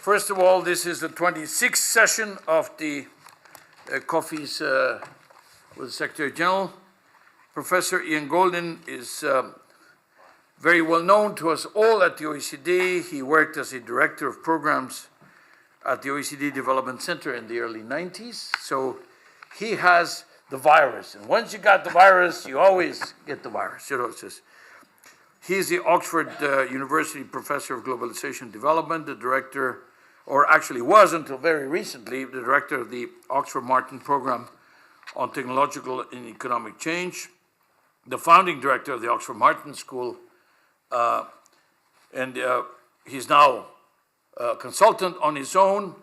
First of all, this is the 26th session of the Coffees with the Secretary General. Professor Ian Goldin is very well known to us all at the OECD. He worked as a director of programs at the OECD Development Center in the early 90s. So he has the virus. And once you got the virus, you always get the virus. You know, it's just, he's the Oxford University Professor of Globalization Development, the director, or actually was until very recently, the director of the Oxford Martin Program on Technological and Economic Change, the founding director of the Oxford Martin School, and he's now a consultant on his own.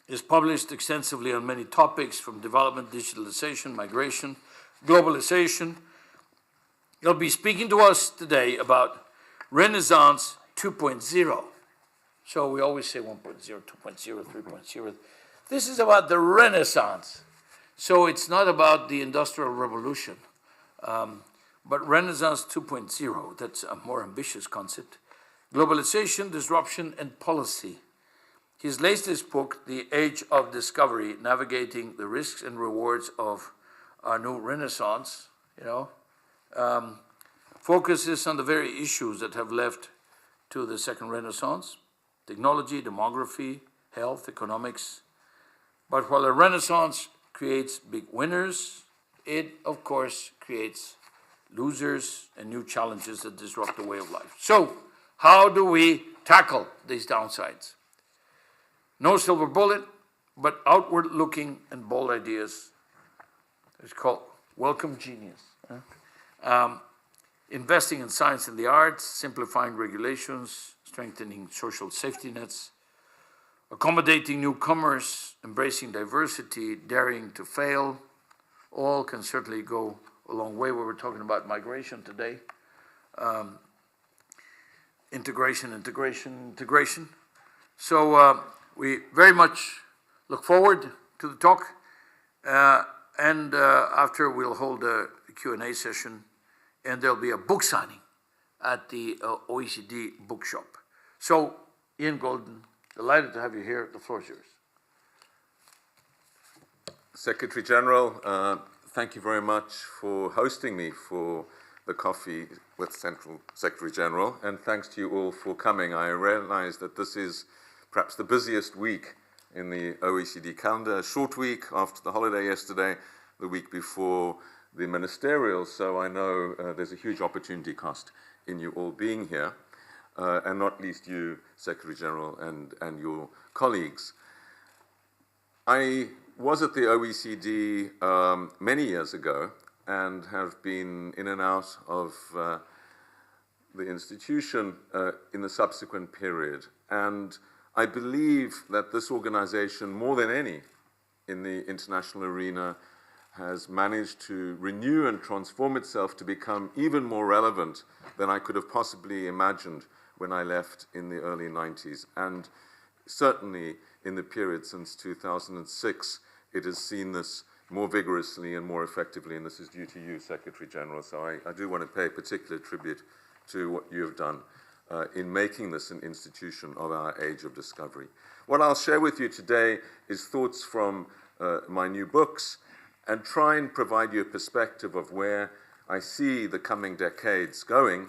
He's published extensively on many topics from development, digitalization, migration, globalization. He'll be speaking to us today about Renaissance 2.0. So we always say 1.0, 2.0, 3.0. This is about the Renaissance. So it's not about the Industrial Revolution, but Renaissance 2.0, that's a more ambitious concept. Globalization, disruption, and policy. His latest book, The Age of Discovery, Navigating the Risks and Rewards of Our New Renaissance, focuses on the very issues that have led to the Second Renaissance: technology, demography, health, economics. But while a Renaissance creates big winners, it, of course, creates losers and new challenges that disrupt the way of life. So, how do we tackle these downsides? No silver bullet, but outward-looking and bold ideas. It's called welcome genius. Investing in science and the arts, simplifying regulations, strengthening social safety nets, accommodating newcomers, embracing diversity, daring to fail, all can certainly go a long way. We were talking about migration today. Integration. So we very much look forward to the talk. And after, we'll hold a Q&A session, and there'll be a book signing at the OECD bookshop. So, Ian Goldin, delighted to have you here. The floor is yours. Secretary General, thank you very much for hosting me for the Coffee with Central Secretary General, and thanks to you all for coming. I realize that this is perhaps the busiest week in the OECD calendar, a short week after the holiday yesterday, the week before the ministerial, so I know there's a huge opportunity cost in you all being here, and not least you, Secretary General, and your colleagues. I was at the OECD many years ago and have been in and out of the institution in the subsequent period. And I believe that this organization, more than any in the international arena, has managed to renew and transform itself to become even more relevant than I could have possibly imagined when I left in the early 90s. And certainly in the period since 2006, it has seen this more vigorously and more effectively, and this is due to you, Secretary General. So I do want to pay particular tribute to what you have done in making this an institution of our age of discovery. What I'll share with you today is thoughts from my new books, and try and provide you a perspective of where I see the coming decades going,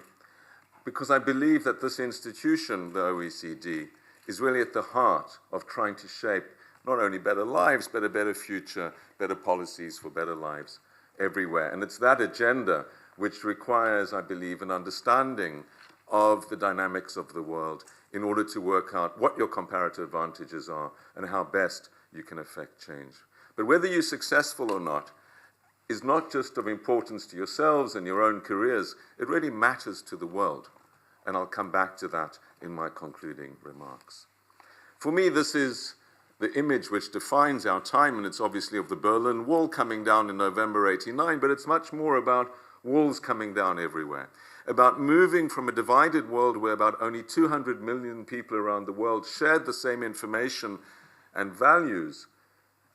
because I believe that this institution, the OECD, is really at the heart of trying to shape not only better lives, but a better future, better policies for better lives everywhere. And it's that agenda which requires, I believe, an understanding of the dynamics of the world in order to work out what your comparative advantages are and how best you can affect change. But whether you're successful or not is not just of importance to yourselves and your own careers, it really matters to the world. And I'll come back to that in my concluding remarks. For me, this is the image which defines our time, and it's obviously of the Berlin Wall coming down in November '89, but it's much more about walls coming down everywhere, about moving from a divided world where about only 200 million people around the world shared the same information and values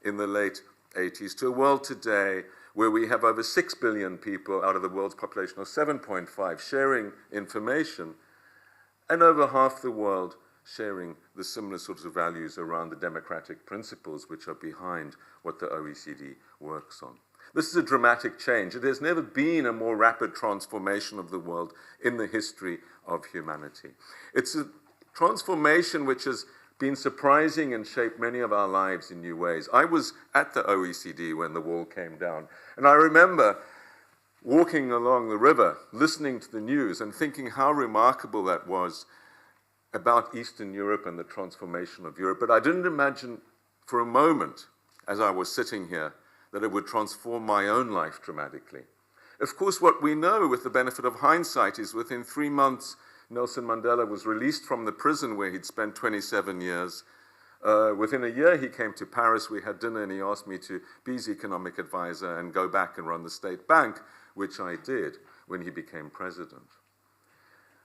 in the late 80s to a world today where we have over 6 billion people out of the world's population of 7.5 sharing information, and over half the world sharing the similar sorts of values around the democratic principles which are behind what the OECD works on. This is a dramatic change. There's never been a more rapid transformation of the world in the history of humanity. It's a transformation which has been surprising and shaped many of our lives in new ways. I was at the OECD when the wall came down, and I remember walking along the river, listening to the news and thinking how remarkable that was about Eastern Europe and the transformation of Europe. But I didn't imagine for a moment, as I was sitting here, that it would transform my own life dramatically. Of course, what we know with the benefit of hindsight is within 3 months, Nelson Mandela was released from the prison where he'd spent 27 years. Within a year, he came to Paris, we had dinner, and he asked me to be his economic advisor and go back and run the state bank, which I did when he became president.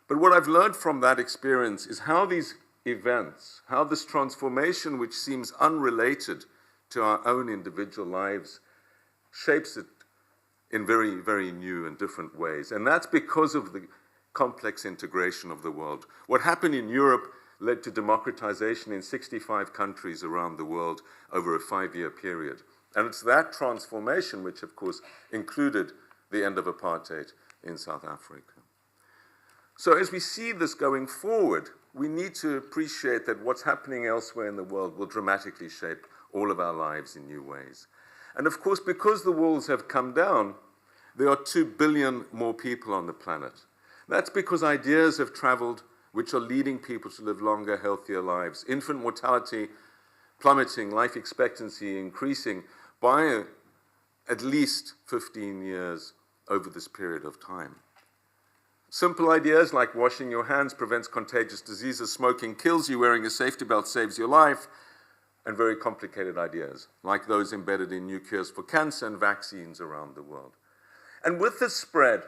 But what I've learned from that experience is how these events, how this transformation, which seems unrelated to our own individual lives, shapes it in very, very new and different ways. And that's because of the complex integration of the world. What happened in Europe led to democratization in 65 countries around the world over a 5-year period. And it's that transformation which, of course, included the end of apartheid in South Africa. So as we see this going forward, we need to appreciate that what's happening elsewhere in the world will dramatically shape all of our lives in new ways. And of course, because the walls have come down, there are 2 billion more people on the planet. That's because ideas have traveled which are leading people to live longer, healthier lives. Infant mortality plummeting, life expectancy increasing by at least 15 years over this period of time. Simple ideas like washing your hands prevents contagious diseases, smoking kills you, wearing a safety belt saves your life, and very complicated ideas like those embedded in new cures for cancer and vaccines around the world. And with the spread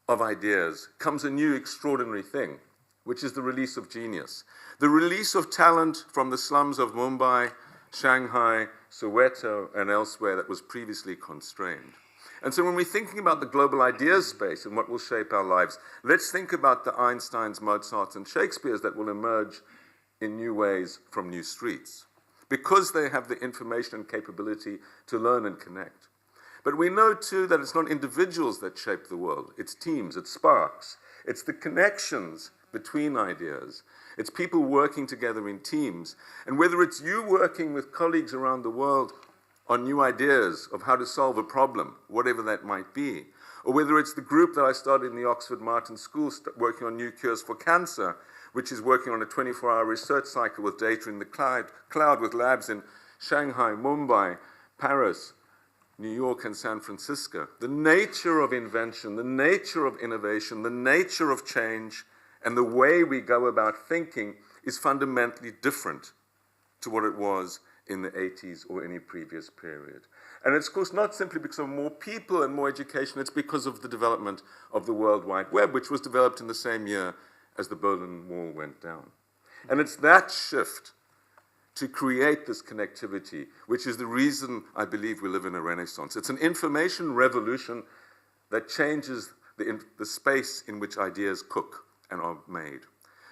of ideas comes a new extraordinary thing, which is the release of genius. The release of talent from the slums of Mumbai, Shanghai, Soweto, and elsewhere that was previously constrained. And so when we're thinking about the global ideas space and what will shape our lives, let's think about the Einsteins, Mozarts, and Shakespeares that will emerge in new ways from new streets, because they have the information and capability to learn and connect. But we know, too, that it's not individuals that shape the world. It's teams, it's sparks. It's the connections between ideas. It's people working together in teams. And whether it's you working with colleagues around the world on new ideas of how to solve a problem, whatever that might be, or whether it's the group that I started in the Oxford Martin School working on new cures for cancer, which is working on a 24-hour research cycle with data in the cloud with labs in Shanghai, Mumbai, Paris, New York, and San Francisco. The nature of invention, the nature of innovation, the nature of change, and the way we go about thinking is fundamentally different to what it was in the 80s or any previous period. And it's, of course, not simply because of more people and more education, it's because of the development of the World Wide Web, which was developed in the same year as the Berlin Wall went down. And it's that shift to create this connectivity, which is the reason I believe we live in a renaissance. It's an information revolution that changes the space in which ideas cook and are made.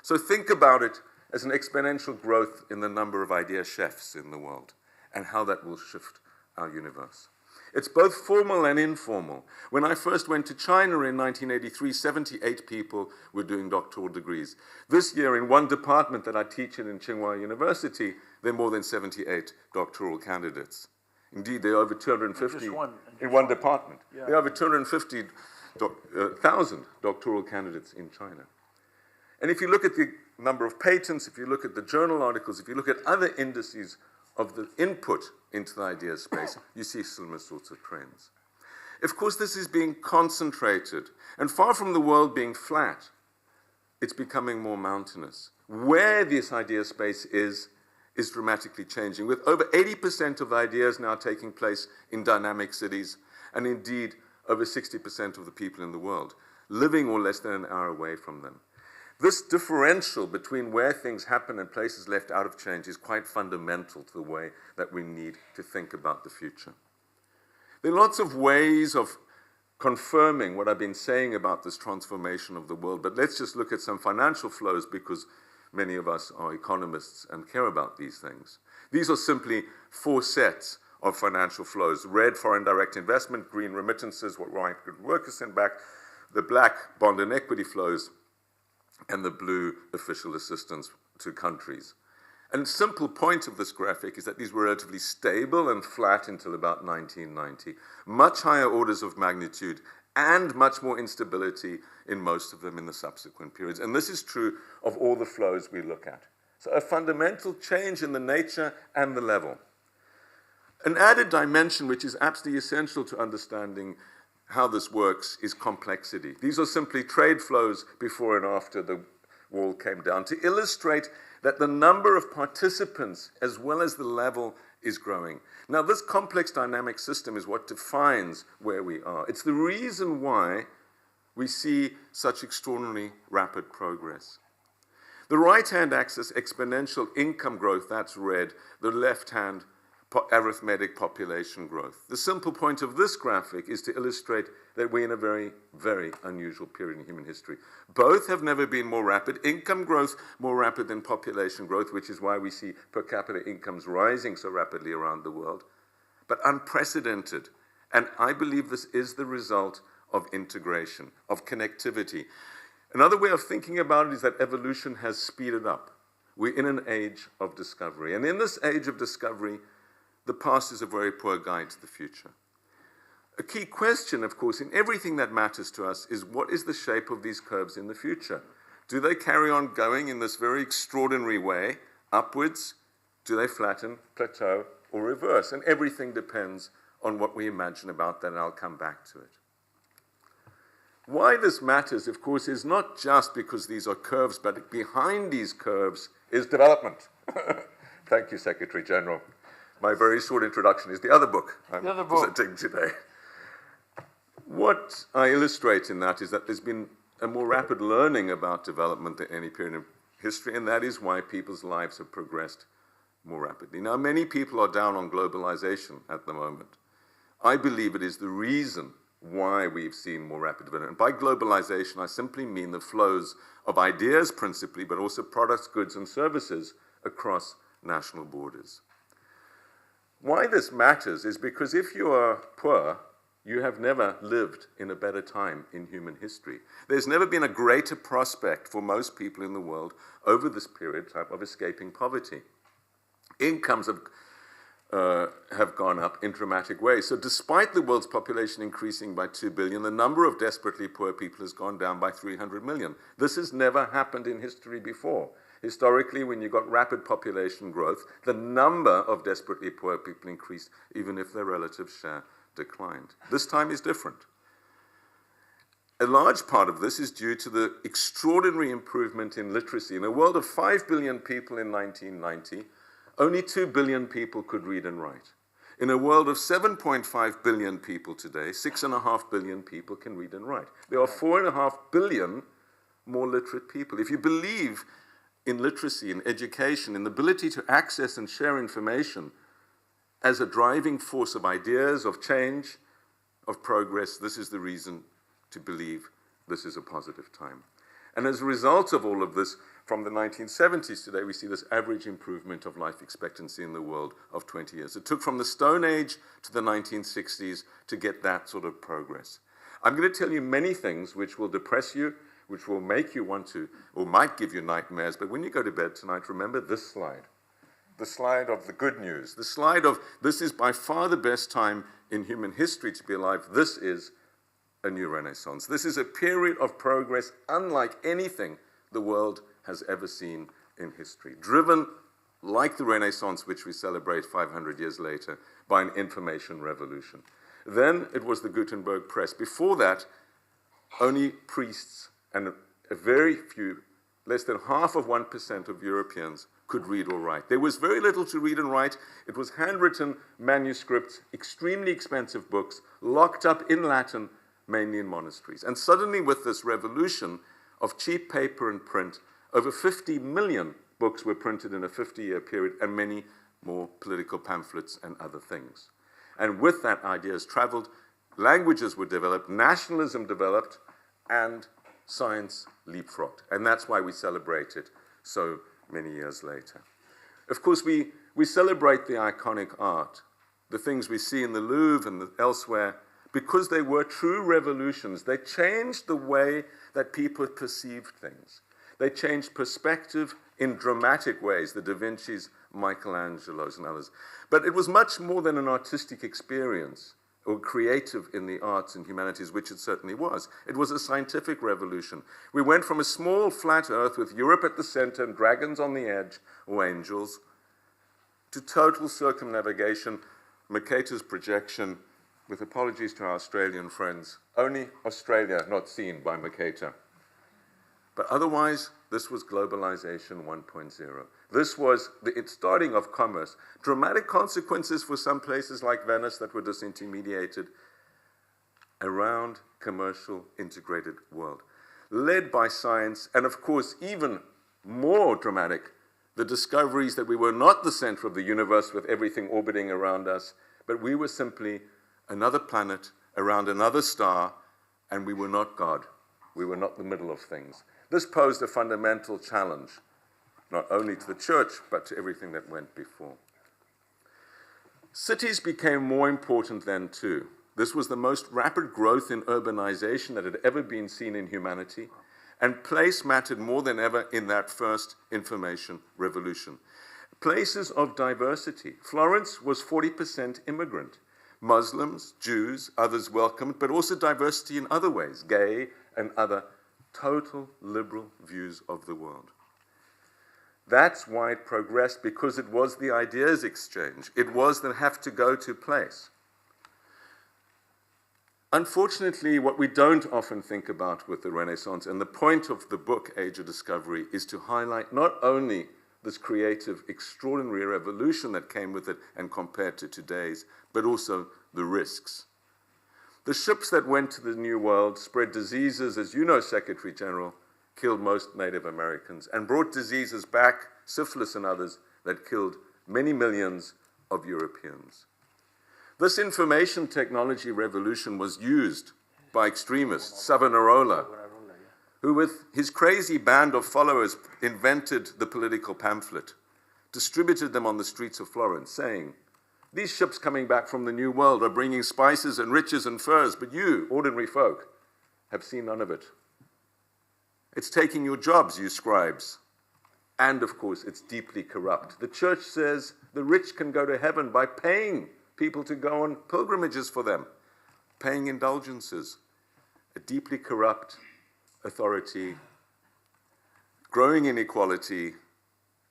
So think about it as an exponential growth in the number of idea chefs in the world and how that will shift our universe. It's both formal and informal. When I first went to China in 1983, 78 people were doing doctoral degrees. This year, in one department that I teach in Tsinghua University, there are more than 78 doctoral candidates. Indeed, there are over 250 in one department. Yeah. There are over 250,000 doctoral candidates in China. And if you look at the number of patents, if you look at the journal articles, if you look at other indices of the input into the idea space, you see similar sorts of trends. Of course, this is being concentrated, and far from the world being flat, it's becoming more mountainous. Where this idea space is dramatically changing, with over 80% of the ideas now taking place in dynamic cities, and indeed over 60% of the people in the world living or less than an hour away from them. This differential between where things happen and places left out of change is quite fundamental to the way that we need to think about the future. There are lots of ways of confirming what I've been saying about this transformation of the world, but let's just look at some financial flows because many of us are economists and care about these things. These are simply 4 sets of financial flows. Red, foreign direct investment; green, remittances, what migrant workers send back; the black, bond and equity flows; and the blue, official assistance to countries. And the simple point of this graphic is that these were relatively stable and flat until about 1990. Much higher orders of magnitude and much more instability in most of them in the subsequent periods. And this is true of all the flows we look at. So a fundamental change in the nature and the level. An added dimension which is absolutely essential to understanding how this works is complexity. These are simply trade flows before and after the wall came down to illustrate that the number of participants as well as the level is growing. Now, this complex dynamic system is what defines where we are. It's the reason why we see such extraordinarily rapid progress. The right-hand axis, exponential income growth, that's red. The left-hand, arithmetic population growth. The simple point of this graphic is to illustrate that we're in a very, very unusual period in human history. Both have never been more rapid. Income growth more rapid than population growth, which is why we see per capita incomes rising so rapidly around the world, but unprecedented. And I believe this is the result of integration, of connectivity. Another way of thinking about it is that evolution has speeded up. We're in an age of discovery. And in this age of discovery, the past is a very poor guide to the future. A key question, of course, in everything that matters to us is what is the shape of these curves in the future? Do they carry on going in this very extraordinary way, upwards? Do they flatten, plateau, or reverse? And everything depends on what we imagine about that, and I'll come back to it. Why this matters, of course, is not just because these are curves, but behind these curves is development. Thank you, Secretary General. My very short introduction is the other book I'm presenting today. What I illustrate in that is that there's been a more rapid learning about development than any period in history, and that is why people's lives have progressed more rapidly. Now, many people are down on globalization at the moment. I believe it is the reason why we've seen more rapid development. By globalization, I simply mean the flows of ideas principally, but also products, goods, and services across national borders. Why this matters is because if you are poor, you have never lived in a better time in human history. There's never been a greater prospect for most people in the world over this period of escaping poverty. Incomes have gone up in dramatic ways. So despite the world's population increasing by 2 billion, the number of desperately poor people has gone down by 300 million. This has never happened in history before. Historically, when you got rapid population growth, the number of desperately poor people increased, even if their relative share declined. This time is different. A large part of this is due to the extraordinary improvement in literacy. In a world of 5 billion people in 1990, only 2 billion people could read and write. In a world of 7.5 billion people today, 6.5 billion people can read and write. There are 4.5 billion more literate people. If you believe in literacy, in education, in the ability to access and share information as a driving force of ideas, of change, of progress, this is the reason to believe this is a positive time. And as a result of all of this, from the 1970s today, we see this average improvement of life expectancy in the world of 20 years. It took from the Stone Age to the 1960s to get that sort of progress. I'm going to tell you many things which will depress you, which will make you want to, or might give you nightmares, but when you go to bed tonight, remember this slide. The slide of the good news. The slide of this is by far the best time in human history to be alive. This is a new renaissance. This is a period of progress unlike anything the world has ever seen in history, driven, like the Renaissance, which we celebrate 500 years later, by an information revolution. Then it was the Gutenberg press. Before that, only priests and a very few, less than 0.5% of Europeans could read or write. There was very little to read and write. It was handwritten manuscripts, extremely expensive books, locked up in Latin, mainly in monasteries. And suddenly, with this revolution of cheap paper and print, over 50 million books were printed in a 50-year period, and many more political pamphlets and other things. And with that, ideas traveled, languages were developed, nationalism developed, and science leapfrogged. And that's why we celebrate it so many years later. Of course, we celebrate the iconic art, the things we see in the Louvre and elsewhere, because they were true revolutions. They changed the way that people perceived things. They changed perspective in dramatic ways, the Da Vinci's, Michelangelo's, and others. But it was much more than an artistic experience or creative in the arts and humanities, which it certainly was. It was a scientific revolution. We went from a small flat earth with Europe at the center and dragons on the edge, or angels, to total circumnavigation, Mercator's projection, with apologies to our Australian friends, only Australia not seen by Mercator. But otherwise, this was globalization 1.0. This was the starting of commerce. Dramatic consequences for some places like Venice that were disintermediated around commercial integrated world. Led by science, and of course, even more dramatic, the discoveries that we were not the center of the universe with everything orbiting around us, but we were simply another planet around another star, and we were not God. We were not the middle of things. This posed a fundamental challenge, not only to the church, but to everything that went before. Cities became more important then too. This was the most rapid growth in urbanization that had ever been seen in humanity, and place mattered more than ever in that first information revolution. Places of diversity. Florence was 40% immigrant. Muslims, Jews, others welcomed, but also diversity in other ways, gay and other total liberal views of the world. That's why it progressed, because it was the ideas exchange. It was the have to go to place. Unfortunately, what we don't often think about with the Renaissance, and the point of the book, Age of Discovery, is to highlight not only this creative, extraordinary revolution that came with it and compared to today's, but also the risks. The ships that went to the New World spread diseases, as you know, Secretary General, killed most Native Americans, and brought diseases back, syphilis and others, that killed many millions of Europeans. This information technology revolution was used by extremists, Savonarola, who with his crazy band of followers invented the political pamphlet, distributed them on the streets of Florence, saying, "These ships coming back from the New World are bringing spices and riches and furs, but you, ordinary folk, have seen none of it. It's taking your jobs, you scribes. And, of course, it's deeply corrupt. The church says the rich can go to heaven by paying people to go on pilgrimages for them, paying indulgences. A deeply corrupt authority, growing inequality,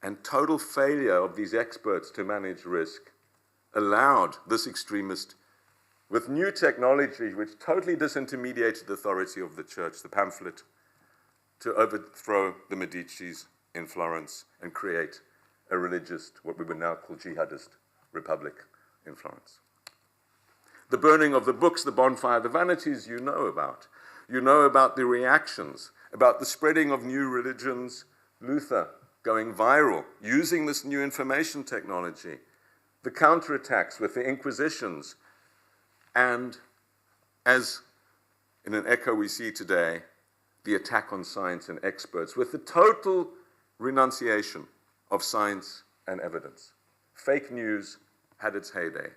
and total failure of these experts to manage risk allowed this extremist, with new technology which totally disintermediated the authority of the church, the pamphlet, to overthrow the Medicis in Florence and create a religious, what we would now call jihadist, republic in Florence. The burning of the books, the bonfire of the vanities, you know about. You know about the reactions, about the spreading of new religions, Luther going viral, using this new information technology, the counterattacks with the Inquisitions, and as in an echo we see today, the attack on science and experts with the total renunciation of science and evidence. Fake news had its heyday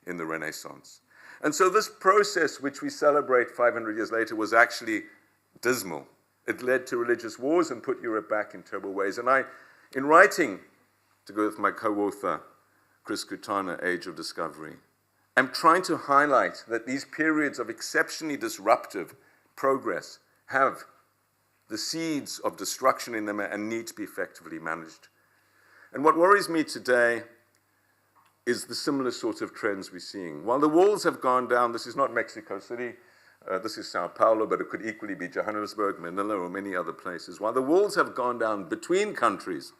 in the Renaissance. And so this process, which we celebrate 500 years later, was actually dismal. It led to religious wars and put Europe back in terrible ways. And I, in writing, to go with my co-author, Chris Kutana, Age of Discovery, I'm trying to highlight that these periods of exceptionally disruptive progress have the seeds of destruction in them and need to be effectively managed. And what worries me today is the similar sort of trends we're seeing. While the walls have gone down, this is not Mexico City, this is Sao Paulo, but it could equally be Johannesburg, Manila, or many other places. While the walls have gone down between countries,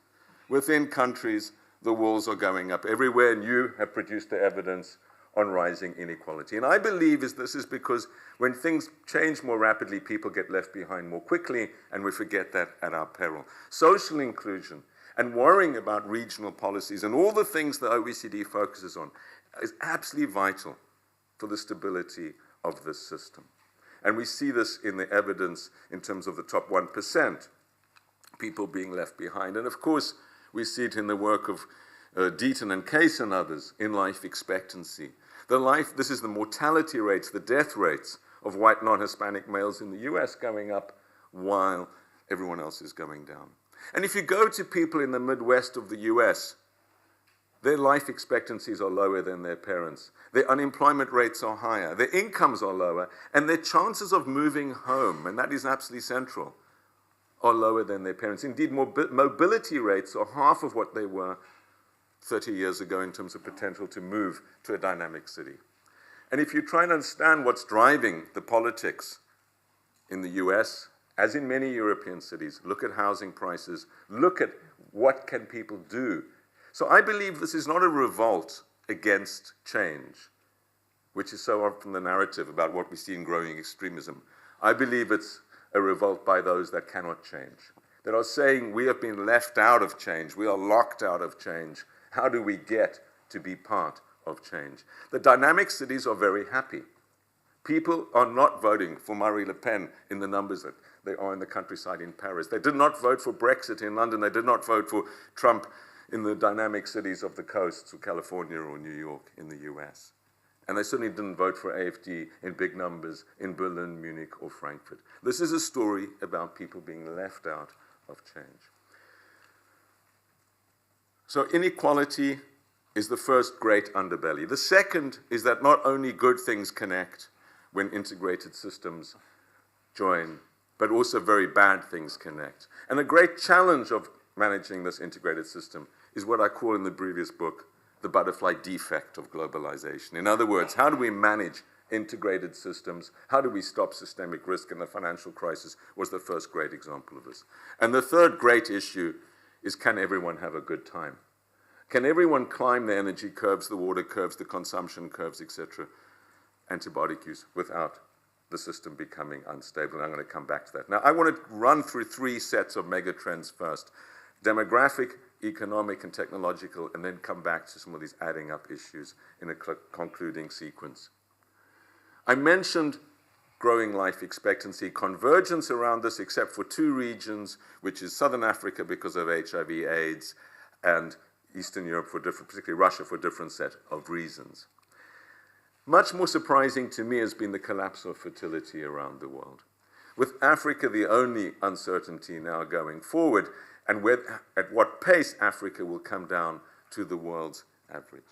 within countries, the walls are going up everywhere, and you have produced the evidence on rising inequality. And I believe this is because when things change more rapidly, people get left behind more quickly, and we forget that at our peril. Social inclusion and worrying about regional policies and all the things the OECD focuses on is absolutely vital for the stability of this system. And we see this in the evidence in terms of the top 1%. people being left behind. And of course, we see it in the work of Deaton and Case and others in life expectancy. This is the mortality rates, the death rates of white non-Hispanic males in the US going up while everyone else is going down. And if you go to people in the Midwest of the US, their life expectancies are lower than their parents. Their unemployment rates are higher. Their incomes are lower. And their chances of moving home, and that is absolutely central, are lower than their parents. Indeed, mobility rates are half of what they were 30 years ago in terms of potential to move to a dynamic city. And if you try and understand what's driving the politics in the US, as in many European cities, look at housing prices, look at what can people do. So I believe this is not a revolt against change, which is so often the narrative about what we see in growing extremism. I believe it's a revolt by those that cannot change, that are saying we have been left out of change, we are locked out of change. How do we get to be part of change? The dynamic cities are very happy. People are not voting for Marine Le Pen in the numbers that they are in the countryside in Paris. They did not vote for Brexit in London. They did not vote for Trump in the dynamic cities of the coasts of California or New York in the US. And they certainly didn't vote for AfD in big numbers in Berlin, Munich, or Frankfurt. This is a story about people being left out of change. So inequality is the first great underbelly. The second is that not only good things connect when integrated systems join, but also very bad things connect. And a great challenge of managing this integrated system is what I call in the previous book the butterfly defect of globalization. In other words, how do we manage integrated systems? How do we stop systemic risk? And the financial crisis was the first great example of this. And the third great issue is, can everyone have a good time? Can everyone climb the energy curves, the water curves, the consumption curves, etc., antibiotic use, without the system becoming unstable? And I'm going to come back to that. Now, I want to run through three sets of megatrends first: demographic, economic, and technological, and then come back to some of these adding up issues in a concluding sequence. I mentioned growing life expectancy, convergence around this, except for two regions, which is Southern Africa because of HIV/AIDS, and Eastern Europe, particularly Russia, for a different set of reasons. Much more surprising to me has been the collapse of fertility around the world, with Africa the only uncertainty now going forward, and at what pace Africa will come down to the world's average.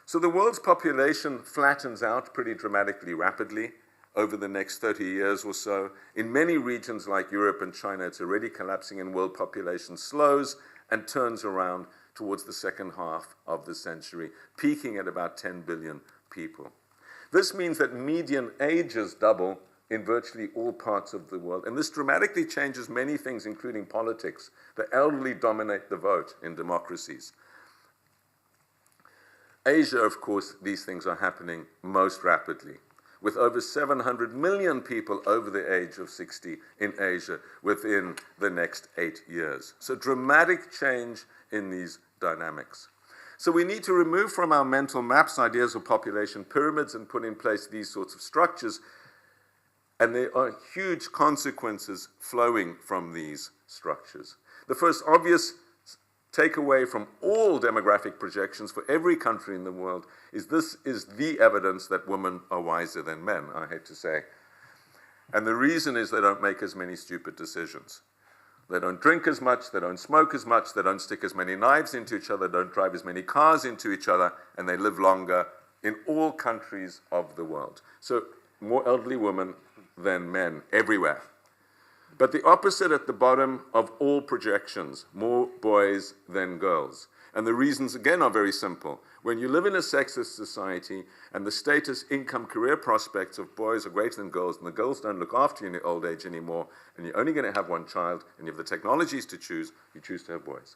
So the world's population flattens out pretty dramatically rapidly over the next 30 years or so. In many regions like Europe and China, it's already collapsing, and world population slows and turns around towards the second half of the century, peaking at about 10 billion people. This means that median ages double in virtually all parts of the world, and this dramatically changes many things, including politics. The elderly dominate the vote in democracies. Asia, of course, these things are happening most rapidly, with over 700 million people over the age of 60 in Asia within the next 8 years. So dramatic change in these dynamics. So we need to remove from our mental maps ideas of population pyramids and put in place these sorts of structures. And there are huge consequences flowing from these structures. The first obvious takeaway from all demographic projections for every country in the world is this is the evidence that women are wiser than men, I hate to say. And the reason is they don't make as many stupid decisions. They don't drink as much, they don't smoke as much, they don't stick as many knives into each other, don't drive as many cars into each other, and they live longer in all countries of the world. So more elderly women than men everywhere. But the opposite at the bottom of all projections, more boys than girls. And the reasons, again, are very simple. When you live in a sexist society and the status, income, career prospects of boys are greater than girls, and the girls don't look after you in your old age anymore, and you're only going to have one child, and you have the technologies to choose, you choose to have boys.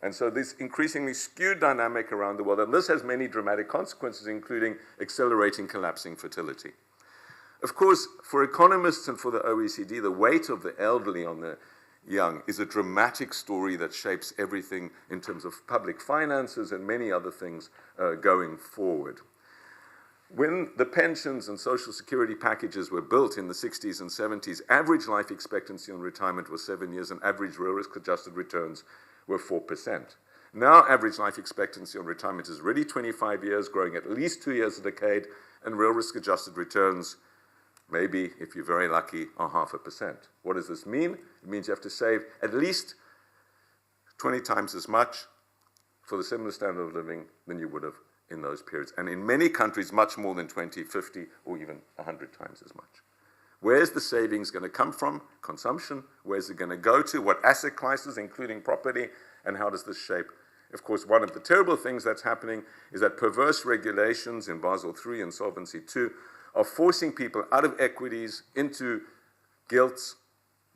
And so this increasingly skewed dynamic around the world, and this has many dramatic consequences, including accelerating collapsing fertility. Of course, for economists and for the OECD, the weight of the elderly on the young is a dramatic story that shapes everything in terms of public finances and many other things going forward. When the pensions and social security packages were built in the 60s and 70s, average life expectancy on retirement was 7 years and average real risk-adjusted returns were 4%. Now average life expectancy on retirement is already 25 years, growing at least 2 years a decade, and real risk-adjusted returns, maybe, if you're very lucky, are 0.5%. What does this mean? It means you have to save at least 20 times as much for the similar standard of living than you would have in those periods. And in many countries, much more than 20, 50, or even 100 times as much. Where's the savings going to come from? Consumption. Where's it going to go to? What asset classes, including property? And how does this shape? Of course, one of the terrible things that's happening is that perverse regulations in Basel III and Solvency II are forcing people out of equities into gilts,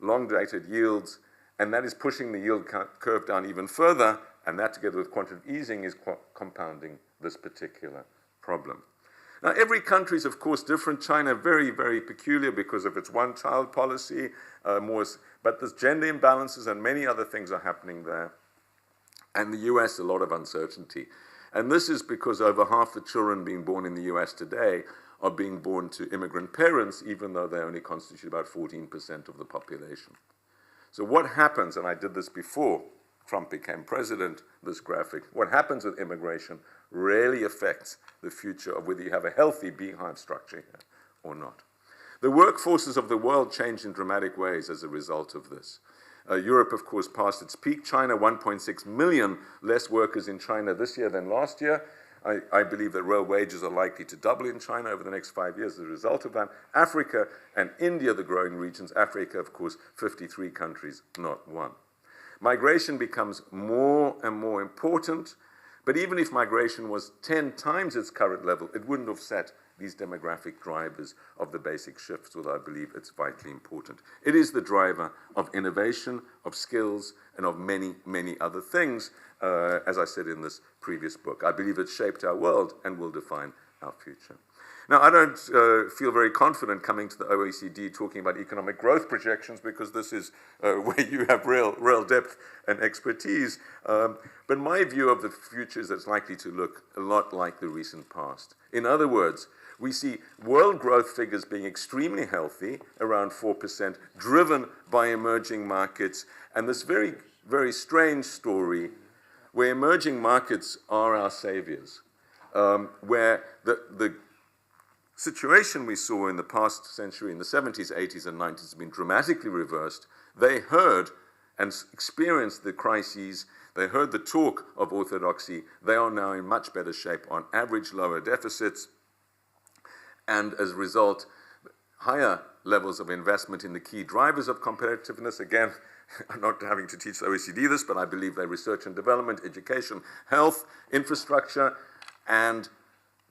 long-dated yields, and that is pushing the yield curve down even further, and that together with quantitative easing is compounding this particular problem. Now, every country is, of course, different. China, very, very peculiar because of its one-child policy, but there's gender imbalances and many other things are happening there. And the US, a lot of uncertainty. And this is because over half the children being born in the US today are being born to immigrant parents, even though they only constitute about 14% of the population. So what happens, and I did this before Trump became president, this graphic, what happens with immigration really affects the future of whether you have a healthy beehive structure here or not. The workforces of the world changed in dramatic ways as a result of this. Europe, of course, passed its peak. China, 1.6 million less workers in China this year than last year. I believe that real wages are likely to double in China over the next 5 years as a result of that. Africa and India, the growing regions. Africa, of course, 53 countries, not one. Migration becomes more and more important, but even if migration was 10 times its current level, it wouldn't have set these demographic drivers of the basic shifts, although I believe it's vitally important. It is the driver of innovation, of skills, and of many, many other things, as I said in this previous book. I believe it shaped our world and will define our future. Now, I don't feel very confident coming to the OECD talking about economic growth projections because this is where you have real depth and expertise. But my view of the future is that it's likely to look a lot like the recent past. In other words, we see world growth figures being extremely healthy, around 4%, driven by emerging markets, and this very, very strange story where emerging markets are our saviors, where the situation we saw in the past century, in the 70s, 80s, and 90s, has been dramatically reversed. They heard and experienced the crises. They heard the talk of orthodoxy. They are now in much better shape, on average lower deficits, and as a result, higher levels of investment in the key drivers of competitiveness. Again, I'm not having to teach the OECD this, but I believe they research and development, education, health, infrastructure, and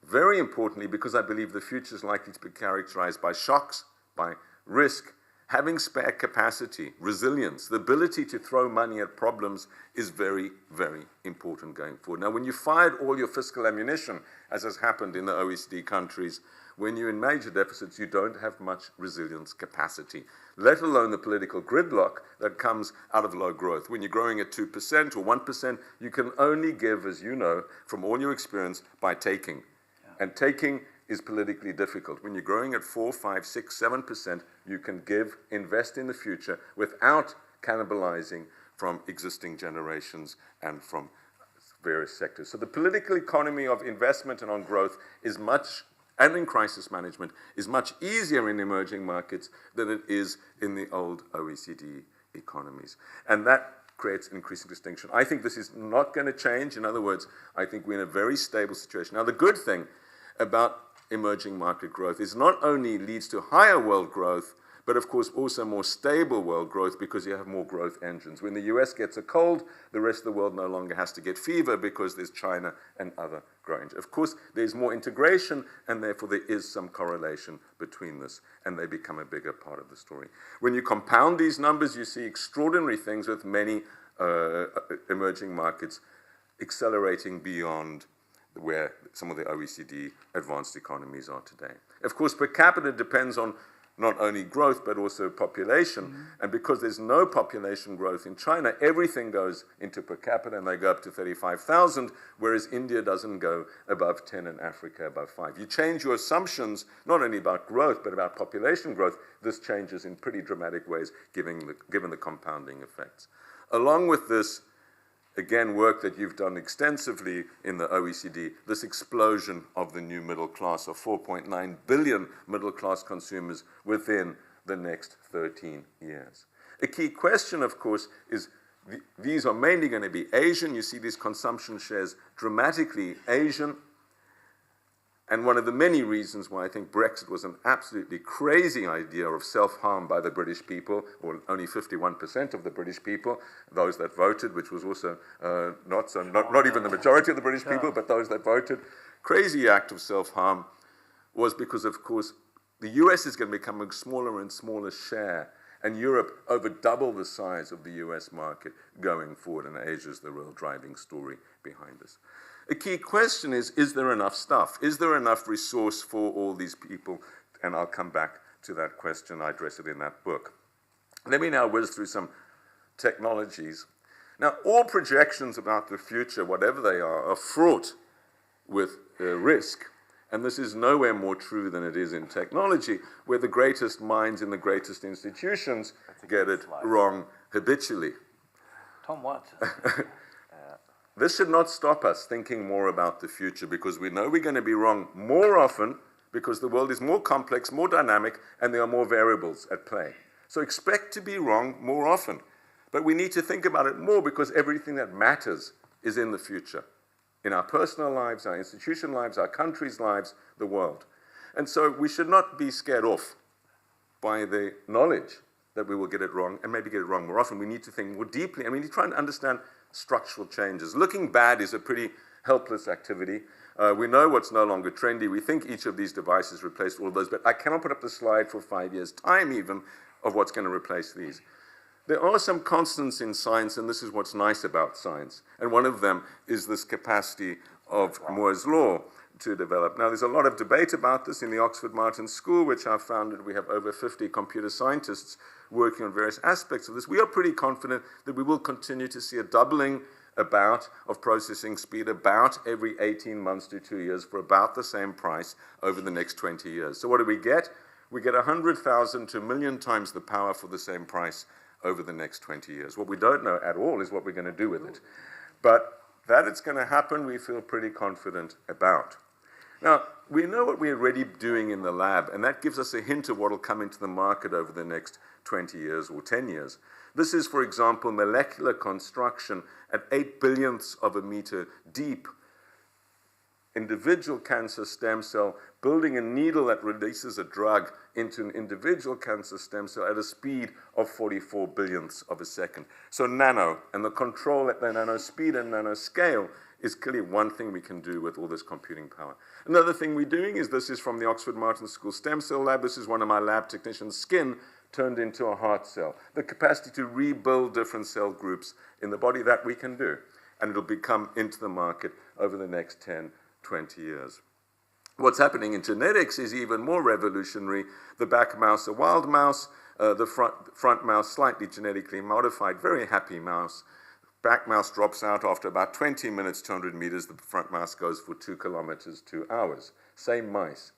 very importantly, because I believe the future is likely to be characterized by shocks, by risk, having spare capacity, resilience, the ability to throw money at problems is very, very important going forward. Now, when you fired all your fiscal ammunition, as has happened in the OECD countries, when you're in major deficits, you don't have much resilience capacity, let alone the political gridlock that comes out of low growth. When you're growing at 2% or 1%, you can only give, as you know, from all your experience, by taking. And taking is politically difficult. When you're growing at 4, 5, 6, 7%, you can give, invest in the future without cannibalizing from existing generations and from various sectors. So the political economy of investment and on growth is much, and in crisis management, is much easier in emerging markets than it is in the old OECD economies. And that creates an increasing distinction. I think this is not going to change. In other words, I think we're in a very stable situation. Now, the good thing about emerging market growth is not only leads to higher world growth, but of course also more stable world growth because you have more growth engines. When the US gets a cold, the rest of the world no longer has to get fever because there's China and other growing. Of course, there's more integration and therefore there is some correlation between this and they become a bigger part of the story. When you compound these numbers, you see extraordinary things with many emerging markets accelerating beyond where some of the OECD advanced economies are today. Of course, per capita depends on not only growth but also population. And because there's no population growth in China, everything goes into per capita and they go up to 35,000, whereas India doesn't go above 10 and Africa above 5. You change your assumptions not only about growth but about population growth, this changes in pretty dramatic ways given the compounding effects. Along with this, again, work that you've done extensively in the OECD, this explosion of the new middle class of 4.9 billion middle-class consumers within the next 13 years. A key question, of course, is these are mainly going to be Asian. You see these consumption shares dramatically Asian. And one of the many reasons why I think Brexit was an absolutely crazy idea of self-harm by the British people, or only 51% of the British people, those that voted, which was also not even the majority of the British people, but those that voted, crazy act of self-harm, was because, of course, the US is going to become a smaller and smaller share, and Europe over double the size of the US market going forward, and Asia is the real driving story behind this. A key question is there enough stuff? Is there enough resource for all these people? And I'll come back to that question. I address it in that book. Let me now whiz through some technologies. Now, all projections about the future, whatever they are fraught with risk. And this is nowhere more true than it is in technology, where the greatest minds in the greatest institutions get it wrong habitually. Tom Watson. This should not stop us thinking more about the future, because we know we're going to be wrong more often because the world is more complex, more dynamic, and there are more variables at play. So expect to be wrong more often. But we need to think about it more because everything that matters is in the future. In our personal lives, our institution lives, our country's lives, the world. And so we should not be scared off by the knowledge that we will get it wrong and maybe get it wrong more often. We need to think more deeply, and we need to try and understand structural changes. Looking bad is a pretty helpless activity. We know what's no longer trendy. We think each of these devices replaced all of those, but I cannot put up the slide for 5 years' time even of what's going to replace these. There are some constants in science, and this is what's nice about science. And one of them is this capacity of Moore's law to develop. Now, there's a lot of debate about this in the Oxford Martin School, which I've founded. We have over 50 computer scientists working on various aspects of this. We are pretty confident that we will continue to see a doubling of processing speed about every 18 months to 2 years for about the same price over the next 20 years. So what do we get? We get 100,000 to 1 million times the power for the same price over the next 20 years. What we don't know at all is what we're going to do with it. But that it's going to happen, we feel pretty confident about. Now, we know what we're already doing in the lab, and that gives us a hint of what will come into the market over the next 20 years or 10 years. This is, for example, molecular construction at 8 billionths of a meter deep. Individual cancer stem cell, building a needle that releases a drug into an individual cancer stem cell at a speed of 44 billionths of a second. So nano, and the control at the nano speed and nano scale is clearly one thing we can do with all this computing power. Another thing we're doing is, this is from the Oxford Martin School Stem Cell Lab. This is one of my lab technicians' skin turned into a heart cell. The capacity to rebuild different cell groups in the body, that we can do. And it'll become into the market over the next 10, 20 years. What's happening in genetics is even more revolutionary. The back mouse, a wild mouse, the front mouse, slightly genetically modified, very happy mouse. Back mouse drops out after about 20 minutes, 200 meters. The front mouse goes for 2 kilometers, 2 hours. Same mice.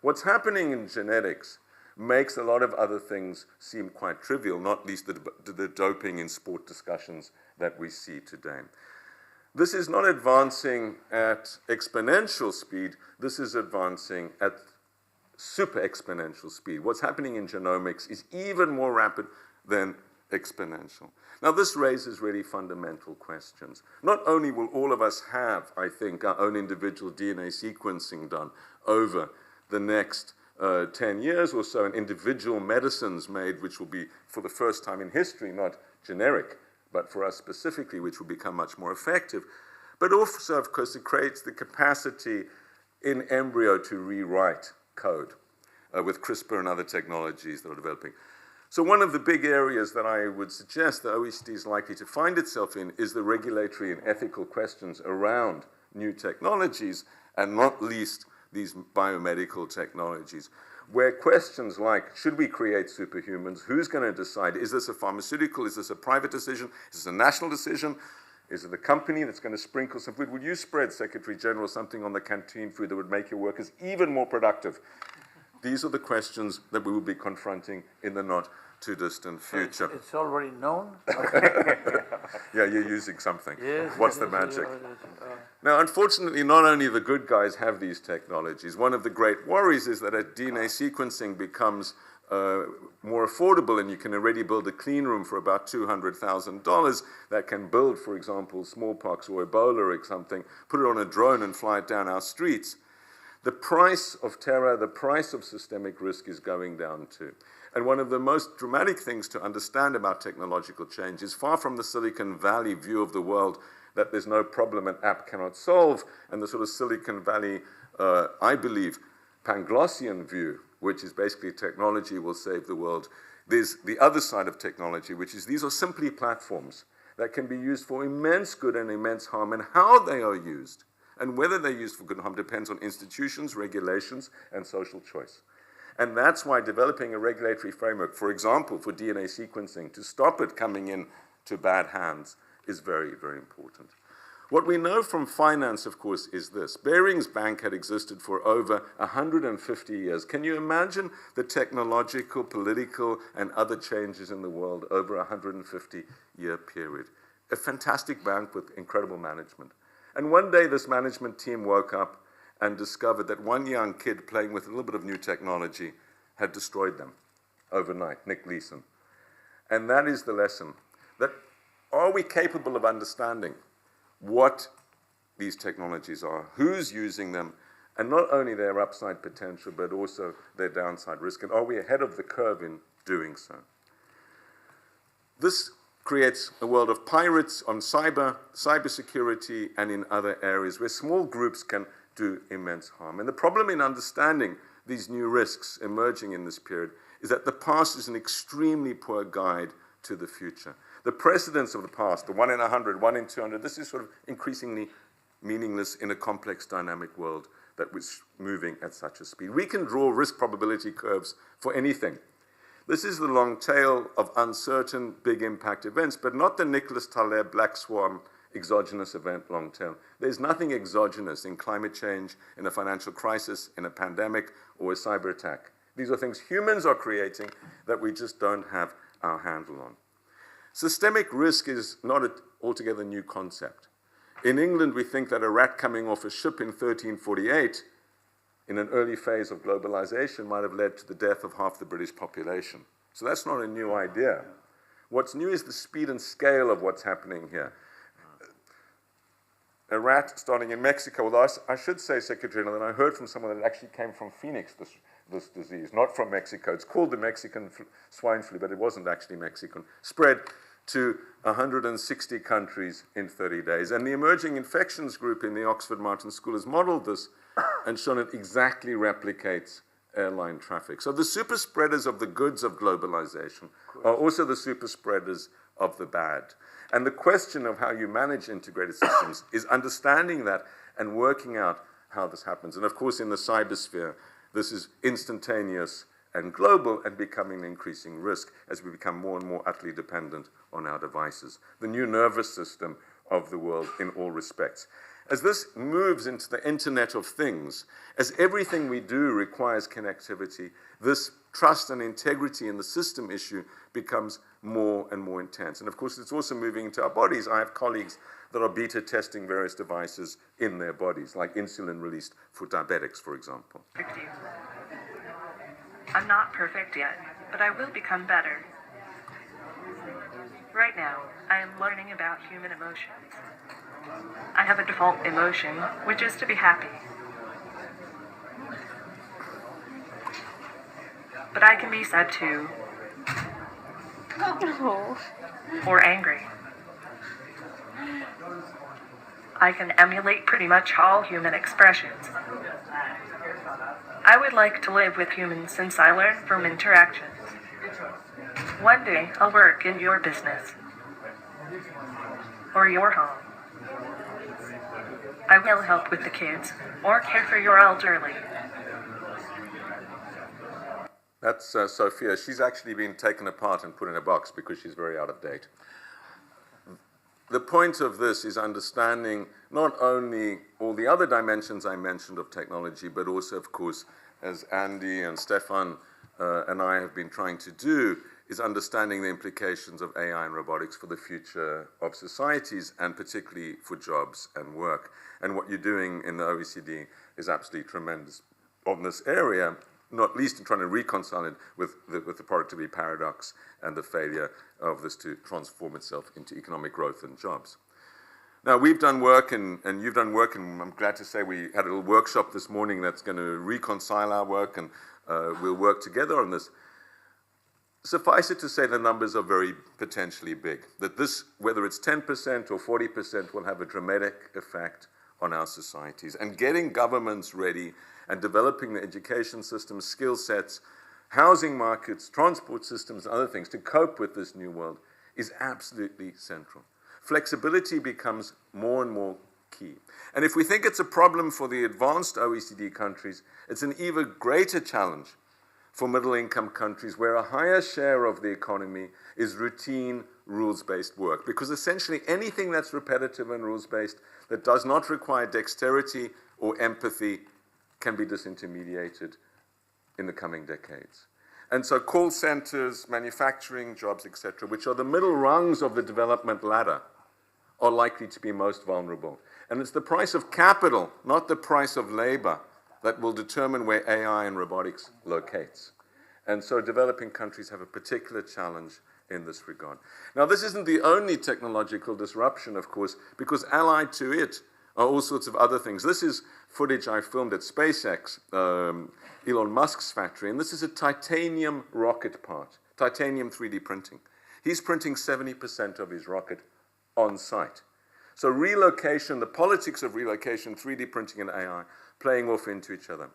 What's happening in genetics makes a lot of other things seem quite trivial, not least the doping in sport discussions that we see today. This is not advancing at exponential speed. This is advancing at super exponential speed. What's happening in genomics is even more rapid than exponential. Now, this raises really fundamental questions. Not only will all of us have, I think, our own individual DNA sequencing done over the next 10 years or so, and individual medicines made, which will be, for the first time in history, not generic, but for us specifically, which will become much more effective. But also, of course, it creates the capacity in embryo to rewrite code with CRISPR and other technologies that are developing. So one of the big areas that I would suggest the OECD is likely to find itself in is the regulatory and ethical questions around new technologies, and not least these biomedical technologies. where questions like, should we create superhumans? Who's going to decide? Is this a pharmaceutical? Is this a private decision? Is this a national decision? Is it the company that's going to sprinkle some food? Would you spread, Secretary General, something on the canteen food that would make your workers even more productive? These are the questions that we will be confronting in the not too distant future. It's already known? Yeah, you're using something. Yes, What's the magic? Now, unfortunately, not only the good guys have these technologies. One of the great worries is that as DNA sequencing becomes more affordable, and you can already build a clean room for about $200,000 that can build, for example, smallpox or Ebola or something, put it on a drone and fly it down our streets. The price of terror, the price of systemic risk is going down too. And one of the most dramatic things to understand about technological change is far from the Silicon Valley view of the world that there's no problem an app cannot solve, and the sort of Silicon Valley, I believe, Panglossian view, which is basically technology will save the world. There's the other side of technology, which is these are simply platforms that can be used for immense good and immense harm, and how they are used and whether they're used for good and harm depends on institutions, regulations, and social choice. And that's why developing a regulatory framework, for example, for DNA sequencing, to stop it coming in to bad hands is very, very important. What we know from finance, of course, is this. Barings Bank had existed for over 150 years. Can you imagine the technological, political, and other changes in the world over a 150-year period? A fantastic bank with incredible management. And one day this management team woke up and discovered that one young kid playing with a little bit of new technology had destroyed them overnight, Nick Leeson. And that is the lesson. That are we capable of understanding what these technologies are, who's using them, and not only their upside potential, but also their downside risk, and are we ahead of the curve in doing so? This creates a world of pirates on cybersecurity, and in other areas where small groups can do immense harm. And the problem in understanding these new risks emerging in this period is that the past is an extremely poor guide to the future. The precedents of the past, the 1 in 100, 1 in 200, this is sort of increasingly meaningless in a complex, dynamic world that was moving at such a speed. We can draw risk probability curves for anything. This is the long tail of uncertain, big impact events, but not the Nicholas Taleb black swan exogenous event long tail. There's nothing exogenous in climate change, in a financial crisis, in a pandemic, or a cyber attack. These are things humans are creating that we just don't have our handle on. Systemic risk is not an altogether new concept. In England, we think that a rat coming off a ship in 1348 in an early phase of globalization might have led to the death of half the British population. So that's not a new idea. What's new is the speed and scale of what's happening here. A rat starting in Mexico, although I should say, Secretary General, that I heard from someone that it actually came from Phoenix, this disease, not from Mexico. It's called the Mexican swine flu, but it wasn't actually Mexican. Spread to 160 countries in 30 days. And the Emerging Infections Group in the Oxford Martin School has modeled this and shown it exactly replicates airline traffic. So the super spreaders of the goods of globalization are also the super spreaders of the bad. And the question of how you manage integrated systems is understanding that and working out how this happens. And of course, in the cybersphere, this is instantaneous and global and becoming an increasing risk as we become more and more utterly dependent on our devices. The new nervous system of the world in all respects. As this moves into the Internet of Things, as everything we do requires connectivity, this trust and integrity in the system issue becomes more and more intense. And of course, it's also moving into our bodies. I have colleagues that are beta testing various devices in their bodies, like insulin released for diabetics, for example. I'm not perfect yet, but I will become better. Right now, I am learning about human emotions. I have a default emotion, which is to be happy. But I can be sad too. Or angry. I can emulate pretty much all human expressions. I would like to live with humans since I learn from interactions. One day I'll work in your business. Or your home. I will help with the kids or care for your elderly. That's Sophia. She's actually been taken apart and put in a box because she's very out of date. The point of this is understanding not only all the other dimensions I mentioned of technology, but also, of course, as Andy and Stefan and I have been trying to do, is understanding the implications of AI and robotics for the future of societies, and particularly for jobs and work. And what you're doing in the OECD is absolutely tremendous on this area, not least in trying to reconcile it with the productivity paradox and the failure of this to transform itself into economic growth and jobs. Now, we've done work, and you've done work, and I'm glad to say we had a little workshop this morning that's going to reconcile our work, and we'll work together on this. Suffice it to say the numbers are very potentially big, that this, whether it's 10% or 40%, will have a dramatic effect on our societies. And getting governments ready and developing the education systems, skill sets, housing markets, transport systems, and other things to cope with this new world is absolutely central. Flexibility becomes more and more key. And if we think it's a problem for the advanced OECD countries, it's an even greater challenge for middle-income countries where a higher share of the economy is routine, rules-based work. Because essentially anything that's repetitive and rules-based that does not require dexterity or empathy can be disintermediated in the coming decades. And so call centers, manufacturing jobs, etc., which are the middle rungs of the development ladder, are likely to be most vulnerable. And it's the price of capital, not the price of labor, that will determine where AI and robotics locates. And so developing countries have a particular challenge in this regard. Now, this isn't the only technological disruption, of course, because allied to it are all sorts of other things. This is footage I filmed at SpaceX, Elon Musk's factory, and this is a titanium rocket part, titanium 3D printing. He's printing 70% of his rocket on site. So relocation, the politics of relocation, 3D printing and AI, playing off into each other.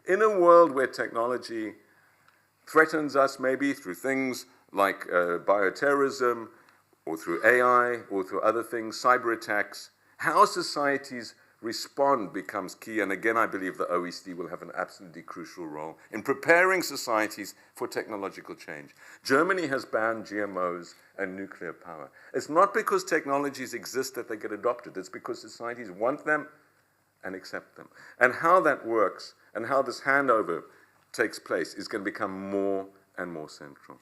In a world where technology threatens us maybe through things like bioterrorism, or through AI, or through other things, cyber attacks, how societies respond becomes key. And again, I believe the OECD will have an absolutely crucial role in preparing societies for technological change. Germany has banned GMOs and nuclear power. It's not because technologies exist that they get adopted. It's because societies want them and accept them. And how that works and how this handover takes place is going to become more and more central.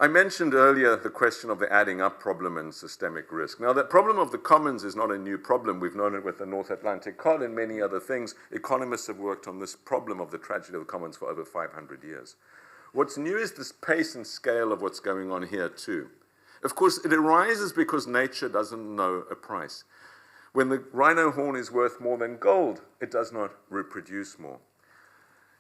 I mentioned earlier the question of the adding up problem and systemic risk. Now, that problem of the commons is not a new problem. We've known it with the North Atlantic Cod and many other things. Economists have worked on this problem of the tragedy of the commons for over 500 years. What's new is this pace and scale of what's going on here, too. Of course, it arises because nature doesn't know a price. When the rhino horn is worth more than gold, it does not reproduce more.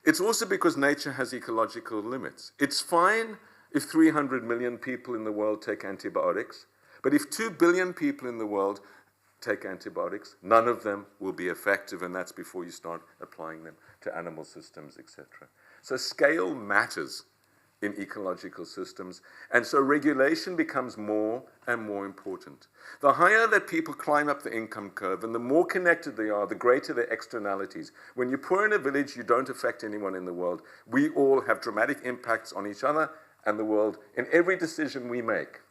It's also because nature has ecological limits. It's fine if 300 million people in the world take antibiotics, but if 2 billion people in the world take antibiotics, none of them will be effective, and that's before you start applying them to animal systems, etc. So scale matters in ecological systems, and so regulation becomes more and more important. The higher that people climb up the income curve and the more connected they are, the greater their externalities. When you're poor in a village, you don't affect anyone in the world. We all have dramatic impacts on each other and the world in every decision we make.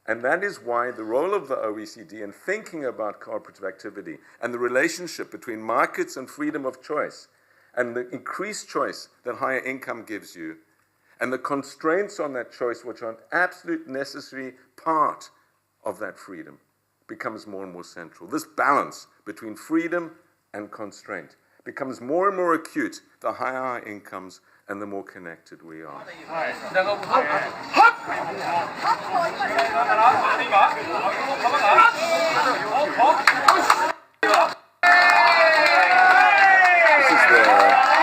And that is why the role of the OECD in thinking about cooperative activity and the relationship between markets and freedom of choice and the increased choice that higher income gives you and the constraints on that choice, which are an absolute necessary part of that freedom, becomes more and more central. This balance between freedom and constraint becomes more and more acute the higher our incomes and the more connected we are.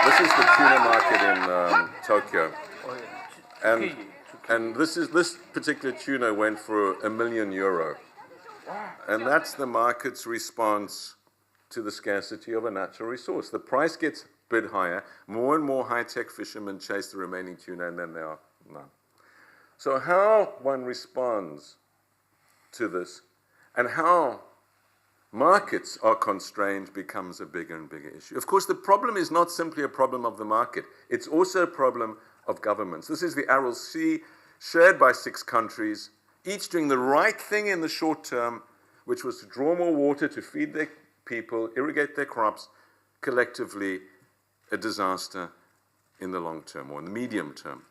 This is the tuna market in Tokyo. And this particular tuna went for €1 million. And that's the market's response to the scarcity of a natural resource. The price gets a bit higher, more and more high-tech fishermen chase the remaining tuna, and then there are none. So how one responds to this, and how markets are constrained becomes a bigger and bigger issue. Of course, the problem is not simply a problem of the market. It's also a problem of governments. This is the Aral Sea, shared by 6 countries, each doing the right thing in the short term, which was to draw more water to feed their people, irrigate their crops, collectively a disaster in the long term or in the medium term.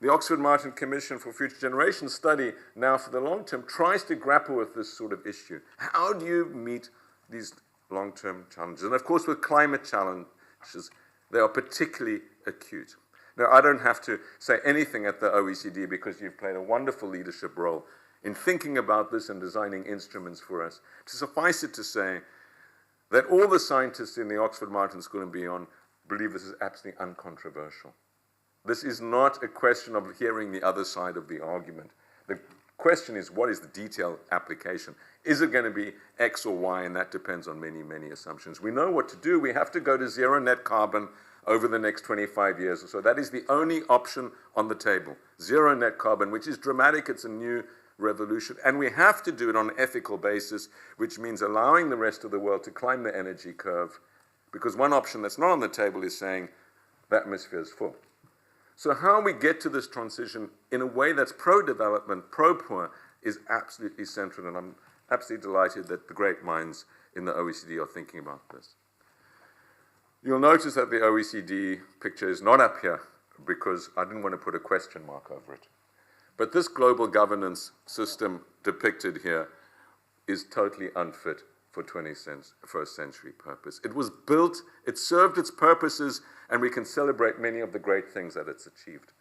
The Oxford-Martin Commission for Future Generations study now for the long term tries to grapple with this sort of issue. How do you meet these long-term challenges? And of course, with climate challenges, they are particularly acute. Now, I don't have to say anything at the OECD because you've played a wonderful leadership role in thinking about this and designing instruments for us. To suffice it to say that all the scientists in the Oxford-Martin School and beyond believe this is absolutely uncontroversial. This is not a question of hearing the other side of the argument. The question is, what is the detailed application? Is it going to be X or Y? And that depends on many, many assumptions. We know what to do. We have to go to zero net carbon over the next 25 years or so. That is the only option on the table. Zero net carbon, which is dramatic. It's a new revolution. And we have to do it on an ethical basis, which means allowing the rest of the world to climb the energy curve. Because one option that's not on the table is saying the atmosphere is full. So how we get to this transition in a way that's pro-development, pro-poor, is absolutely central, and I'm absolutely delighted that the great minds in the OECD are thinking about this. You'll notice that the OECD picture is not up here because I didn't want to put a question mark over it. But this global governance system depicted here is totally unfit for 21st century purpose. It was built, it served its purposes, and we can celebrate many of the great things that it's achieved.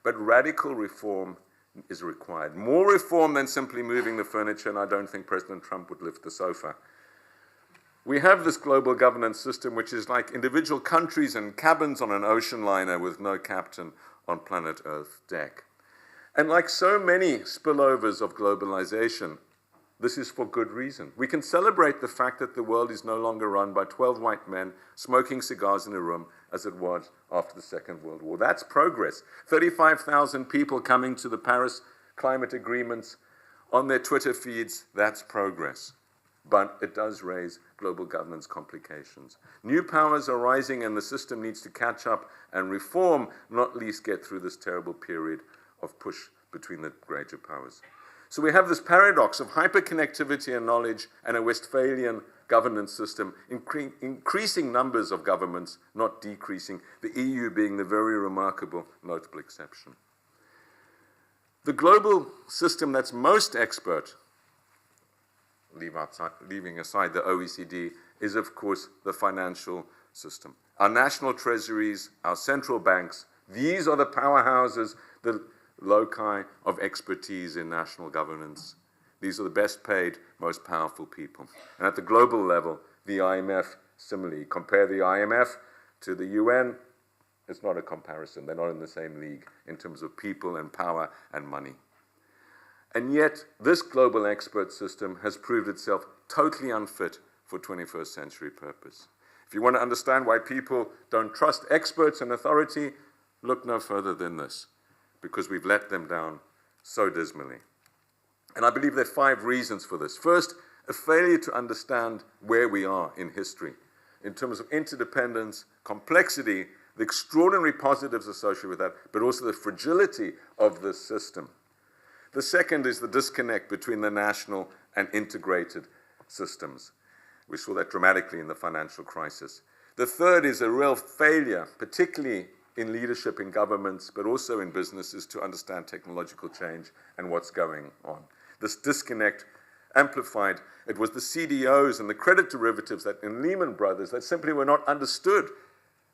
But radical reform is required. More reform than simply moving the furniture, and I don't think President Trump would lift the sofa. We have this global governance system, which is like individual countries and cabins on an ocean liner with no captain on planet Earth deck. And like so many spillovers of globalization, this is for good reason. We can celebrate the fact that the world is no longer run by 12 white men smoking cigars in a room as it was after the Second World War. That's progress. 35,000 people coming to the Paris climate agreements on their Twitter feeds, that's progress. But it does raise global governance complications. New powers are rising and the system needs to catch up and reform, not least get through this terrible period of push between the greater powers. So we have this paradox of hyperconnectivity and knowledge and a Westphalian governance system, increasing numbers of governments, not decreasing, the EU being the very remarkable, notable exception. The global system that's most expert, leaving aside the OECD, is of course the financial system. Our national treasuries, our central banks, these are the powerhouses, the loci of expertise in national governance. These are the best paid, most powerful people. And at the global level, the IMF, similarly. Compare the IMF to the UN, it's not a comparison. They're not in the same league in terms of people and power and money. And yet, this global expert system has proved itself totally unfit for 21st century purpose. If you want to understand why people don't trust experts and authority, look no further than this, because we've let them down so dismally. And I believe there are 5 reasons for this. First, a failure to understand where we are in history in terms of interdependence, complexity, the extraordinary positives associated with that, but also the fragility of this system. The second is the disconnect between the national and integrated systems. We saw that dramatically in the financial crisis. The third is a real failure, particularly in leadership in governments, but also in businesses, to understand technological change and what's going on. This disconnect amplified. It was the CDOs and the credit derivatives that in Lehman Brothers that simply were not understood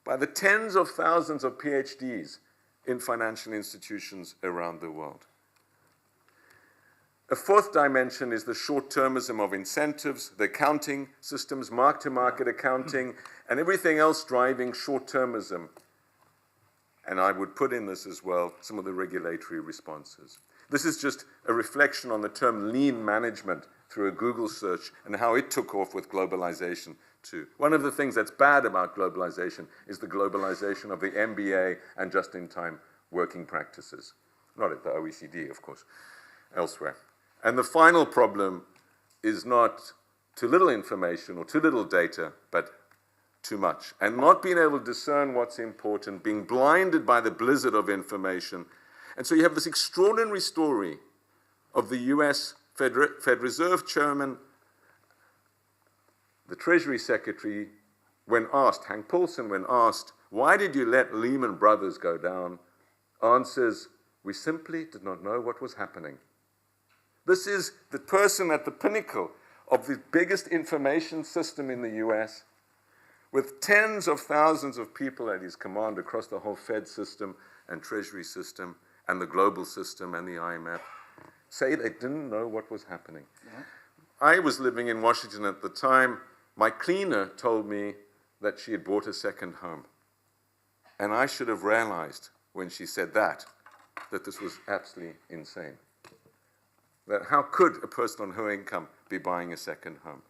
by the tens of thousands of PhDs in financial institutions around the world. A fourth dimension is the short-termism of incentives, the accounting systems, mark-to-market accounting, and everything else driving short-termism. And I would put in this as well some of the regulatory responses. This is just a reflection on the term lean management through a Google search and how it took off with globalization too. One of the things that's bad about globalization is the globalization of the MBA and just-in-time working practices. Not at the OECD, of course, elsewhere. And the final problem is not too little information or too little data, but too much, and not being able to discern what's important, being blinded by the blizzard of information. And so you have this extraordinary story of the US Fed Reserve Chairman, the Treasury Secretary, when asked, Hank Paulson, when asked, why did you let Lehman Brothers go down? Answers, we simply did not know what was happening. This is the person at the pinnacle of the biggest information system in the US, with tens of thousands of people at his command across the whole Fed system and Treasury system and the global system and the IMF, say they didn't know what was happening. Yeah. I was living in Washington at the time. My cleaner told me that she had bought a second home. And I should have realized when she said that this was absolutely insane. That how could a person on her income be buying a second home?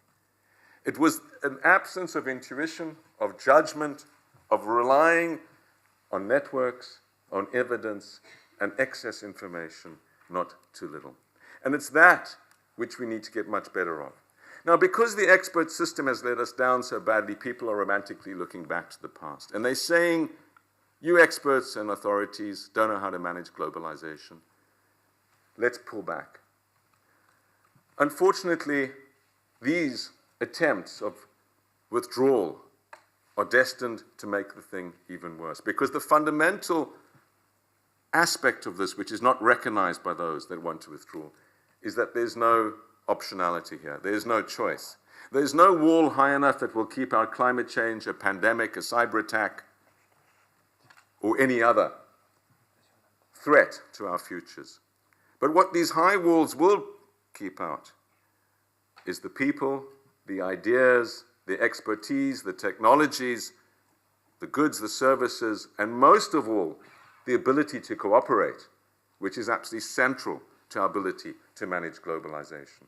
It was an absence of intuition, of judgment, of relying on networks, on evidence, and excess information, not too little. And it's that which we need to get much better of. Now, because the expert system has let us down so badly, people are romantically looking back to the past. And they're saying, you experts and authorities don't know how to manage globalization. Let's pull back. Unfortunately, these attempts of withdrawal are destined to make the thing even worse, because the fundamental aspect of this, which is not recognized by those that want to withdraw, is that there's no optionality here. There's no choice. There's no wall high enough that will keep out climate change, a pandemic, a cyber attack, or any other threat to our futures. But what these high walls will keep out is the people, the ideas, the expertise, the technologies, the goods, the services, and most of all, the ability to cooperate, which is absolutely central to our ability to manage globalization.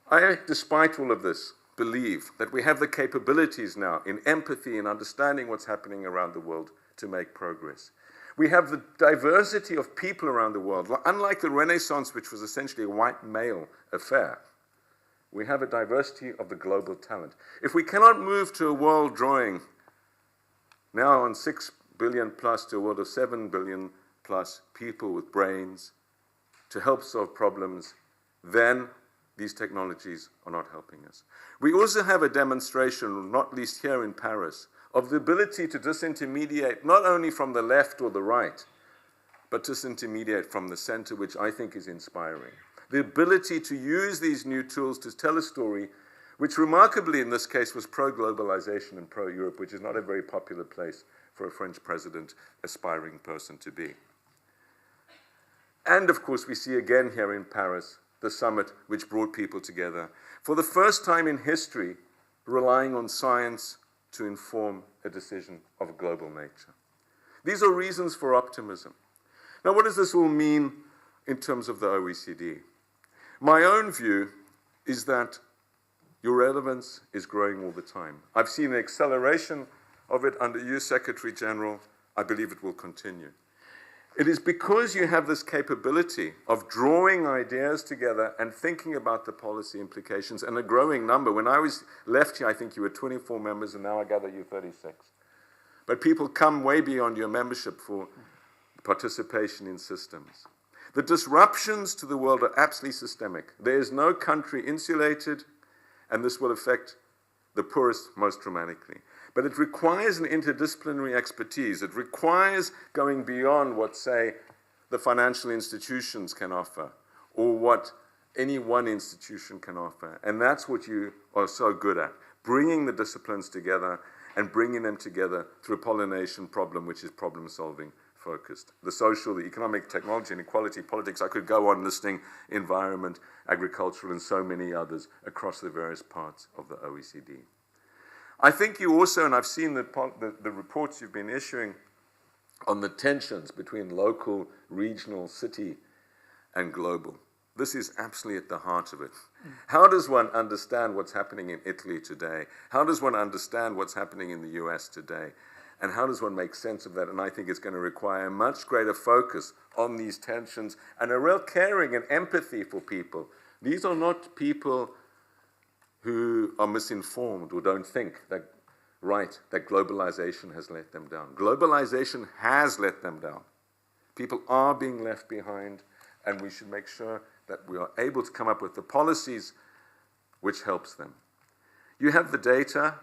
I, despite all of this, believe that we have the capabilities now in empathy and understanding what's happening around the world to make progress. We have the diversity of people around the world. Unlike the Renaissance, which was essentially a white male affair, we have a diversity of the global talent. If we cannot move to a world drawing now on 6 billion plus to a world of 7 billion plus people with brains to help solve problems, then these technologies are not helping us. We also have a demonstration, not least here in Paris, of the ability to disintermediate not only from the left or the right, but disintermediate from the center, which I think is inspiring. The ability to use these new tools to tell a story, which remarkably in this case was pro-globalization and pro-Europe, which is not a very popular place for a French president, aspiring person to be. And of course, we see again here in Paris, the summit which brought people together. For the first time in history, relying on science to inform a decision of a global nature. These are reasons for optimism. Now, what does this all mean in terms of the OECD? My own view is that your relevance is growing all the time. I've seen an acceleration of it under you, Secretary General. I believe it will continue. It is because you have this capability of drawing ideas together and thinking about the policy implications, and a growing number. When I was left here, I think you were 24 members, and now I gather you're 36. But people come way beyond your membership for participation in systems. The disruptions to the world are absolutely systemic. There is no country insulated, and this will affect the poorest most dramatically. But it requires an interdisciplinary expertise. It requires going beyond what, say, the financial institutions can offer, or what any one institution can offer. And that's what you are so good at, bringing the disciplines together and bringing them together through a pollination problem, which is problem-solving focused. The social, the economic, technology, and equality, politics, I could go on listing environment, agricultural, and so many others across the various parts of the OECD. I think you also, and I've seen the reports you've been issuing on the tensions between local, regional, city, and global. This is absolutely at the heart of it. How does one understand what's happening in Italy today? How does one understand what's happening in the US today? And how does one make sense of that? And I think it's going to require a much greater focus on these tensions and a real caring and empathy for people. These are not people who are misinformed or don't think that globalization has let them down. Globalization has let them down. People are being left behind, and we should make sure that we are able to come up with the policies which helps them. You have the data,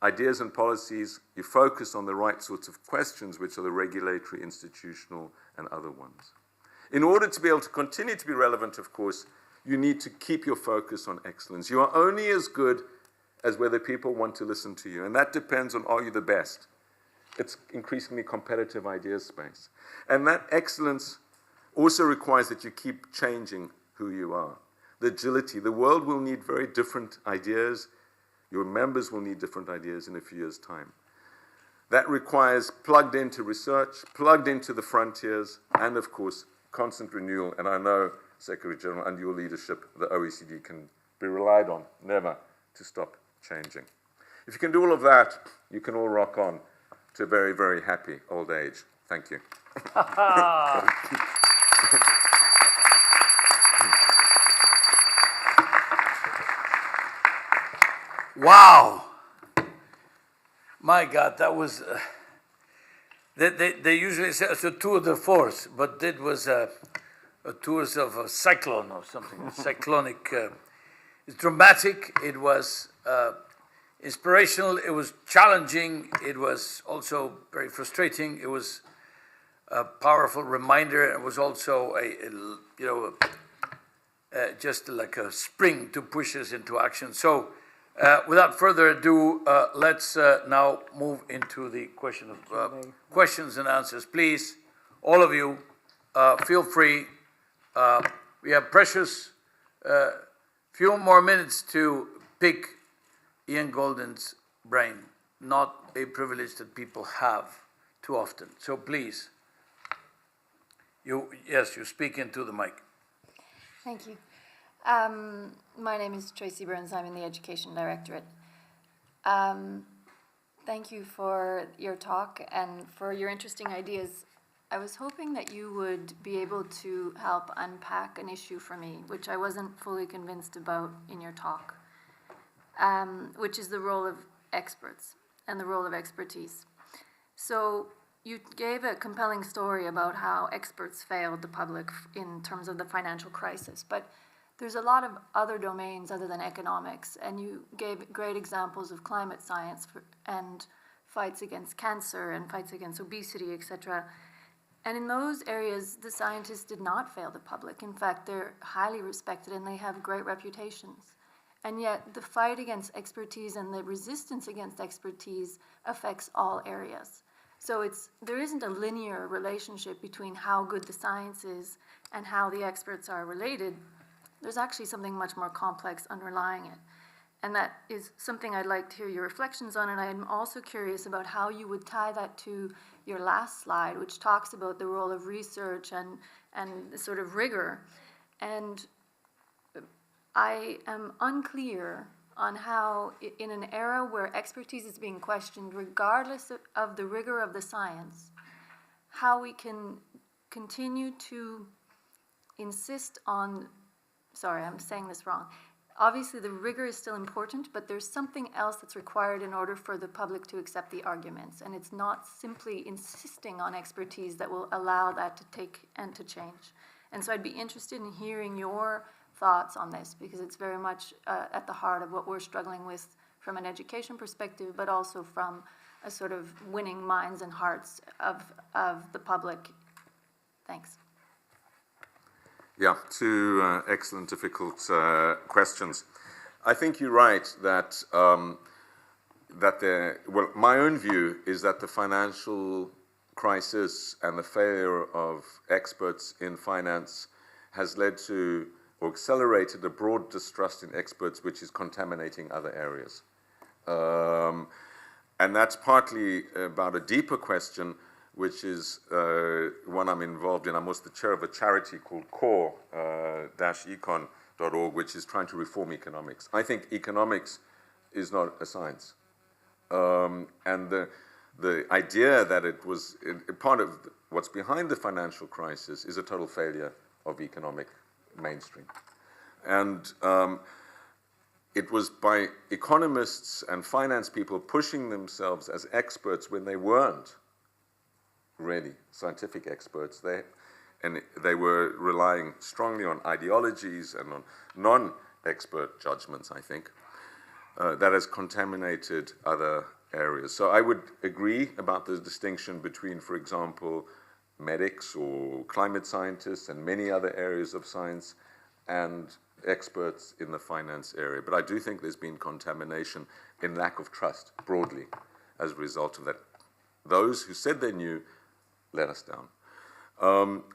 ideas and policies, you focus on the right sorts of questions, which are the regulatory, institutional, and other ones. In order to be able to continue to be relevant, of course, you need to keep your focus on excellence. You are only as good as whether people want to listen to you, and that depends on, are you the best? It's increasingly competitive ideas space. And that excellence also requires that you keep changing who you are. The agility, the world will need very different ideas. Your members will need different ideas in a few years' time. That requires plugged into research, plugged into the frontiers, and of course, constant renewal. And I know, Secretary General, under your leadership, the OECD can be relied on, never to stop changing. If you can do all of that, you can all rock on to a very, very happy old age. Thank you. Wow. My God, that was, they usually say it's a tour de force, but it was a tour of a cyclone or something, cyclonic. It's dramatic, it was inspirational, it was challenging, it was also very frustrating, it was a powerful reminder, it was also just like a spring to push us into action. So without further ado, let's now move into the question of questions and answers. Please, all of you, feel free. We have precious few more minutes to pick Ian Goldin's brain, not a privilege that people have too often. So please, you speak into the mic. Thank you. My name is Tracy Burns. I'm in the Education Directorate. Thank you for your talk and for your interesting ideas. I was hoping that you would be able to help unpack an issue for me, which I wasn't fully convinced about in your talk, which is the role of experts and the role of expertise. So you gave a compelling story about how experts failed the public in terms of the financial crisis, but there's a lot of other domains other than economics, and you gave great examples of climate science and fights against cancer and fights against obesity, etc. And in those areas, the scientists did not fail the public. In fact, they're highly respected and they have great reputations. And yet, the fight against expertise and the resistance against expertise affects all areas. So there isn't a linear relationship between how good the science is and how the experts are related. There's actually something much more complex underlying it. And that is something I'd like to hear your reflections on, and I'm also curious about how you would tie that to your last slide, which talks about the role of research and sort of rigor. And I am unclear on how, in an era where expertise is being questioned, regardless of the rigor of the science, how we can continue to insist on, sorry, I'm saying this wrong. Obviously, the rigor is still important, but there's something else that's required in order for the public to accept the arguments. And it's not simply insisting on expertise that will allow that to take and to change. And so I'd be interested in hearing your thoughts on this, because it's very much at the heart of what we're struggling with from an education perspective, but also from a sort of winning minds and hearts of the public. Thanks. Yeah, two excellent, difficult questions. I think you're right that my own view is that the financial crisis and the failure of experts in finance has led to or accelerated a broad distrust in experts, which is contaminating other areas. And that's partly about a deeper question, which is one I'm involved in. I'm also the chair of a charity called core-econ.org, which is trying to reform economics. I think economics is not a science. And the idea that it was part of what's behind the financial crisis is a total failure of economic mainstream. And it was by economists and finance people pushing themselves as experts when they weren't really scientific experts. They were relying strongly on ideologies and on non-expert judgments, I think, that has contaminated other areas. So I would agree about the distinction between, for example, medics or climate scientists and many other areas of science and experts in the finance area. But I do think there's been contamination in lack of trust broadly as a result of that. Those who said they knew let us down.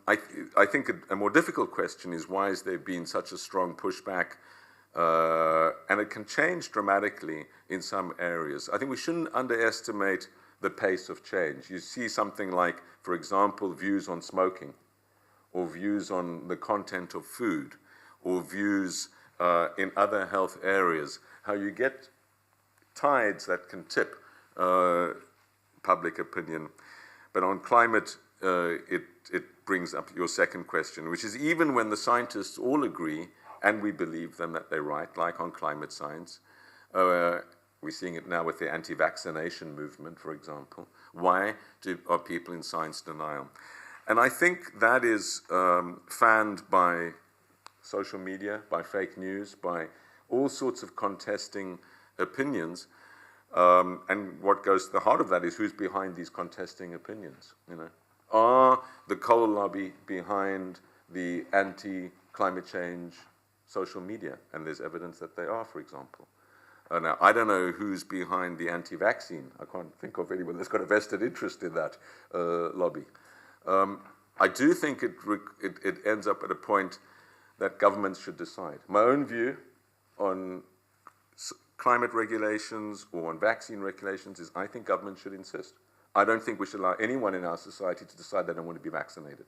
I think a more difficult question is why has there been such a strong pushback, and it can change dramatically in some areas. I think we shouldn't underestimate the pace of change. You see something like, for example, views on smoking, or views on the content of food, or views in other health areas, how you get tides that can tip public opinion. But on climate, it brings up your second question, which is even when the scientists all agree, and we believe them that they're right, like on climate science, we're seeing it now with the anti-vaccination movement, for example. Why are people in science denial? And I think that is fanned by social media, by fake news, by all sorts of contesting opinions. And what goes to the heart of that is who's behind these contesting opinions, you know? Are the coal lobby behind the anti-climate change social media? And there's evidence that they are, for example. Now, I don't know who's behind the anti-vaccine. I can't think of anyone that's got a vested interest in that lobby. I do think it ends up at a point that governments should decide. My own view on climate regulations or on vaccine regulations is I think government should insist. I don't think we should allow anyone in our society to decide they don't want to be vaccinated,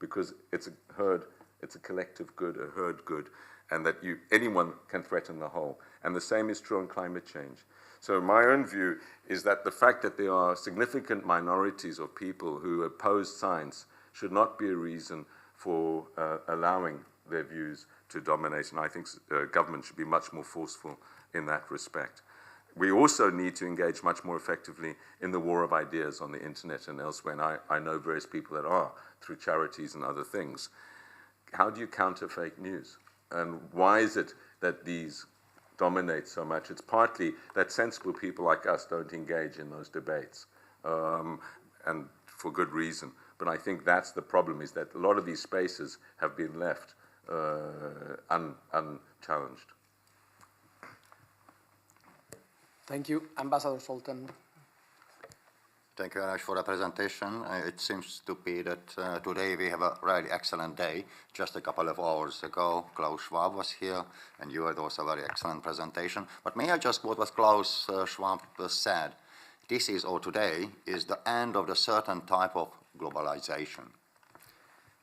because it's a collective good, a herd good, and that anyone can threaten the whole. And the same is true on climate change. So my own view is that the fact that there are significant minorities of people who oppose science should not be a reason for allowing their views to dominate, and I think government should be much more forceful in that respect. We also need to engage much more effectively in the war of ideas on the internet and elsewhere, and I know various people that are, through charities and other things. How do you counter fake news? And why is it that these dominate so much? It's partly that sensible people like us don't engage in those debates, and for good reason. But I think that's the problem, is that a lot of these spaces have been left unchallenged. Thank you. Ambassador Sultan. Thank you very much for the presentation. It seems to be that today we have a really excellent day. Just a couple of hours ago, Klaus Schwab was here, and you had also a very excellent presentation. But may I just quote what Klaus Schwab said? This is, or today, is the end of the certain type of globalization.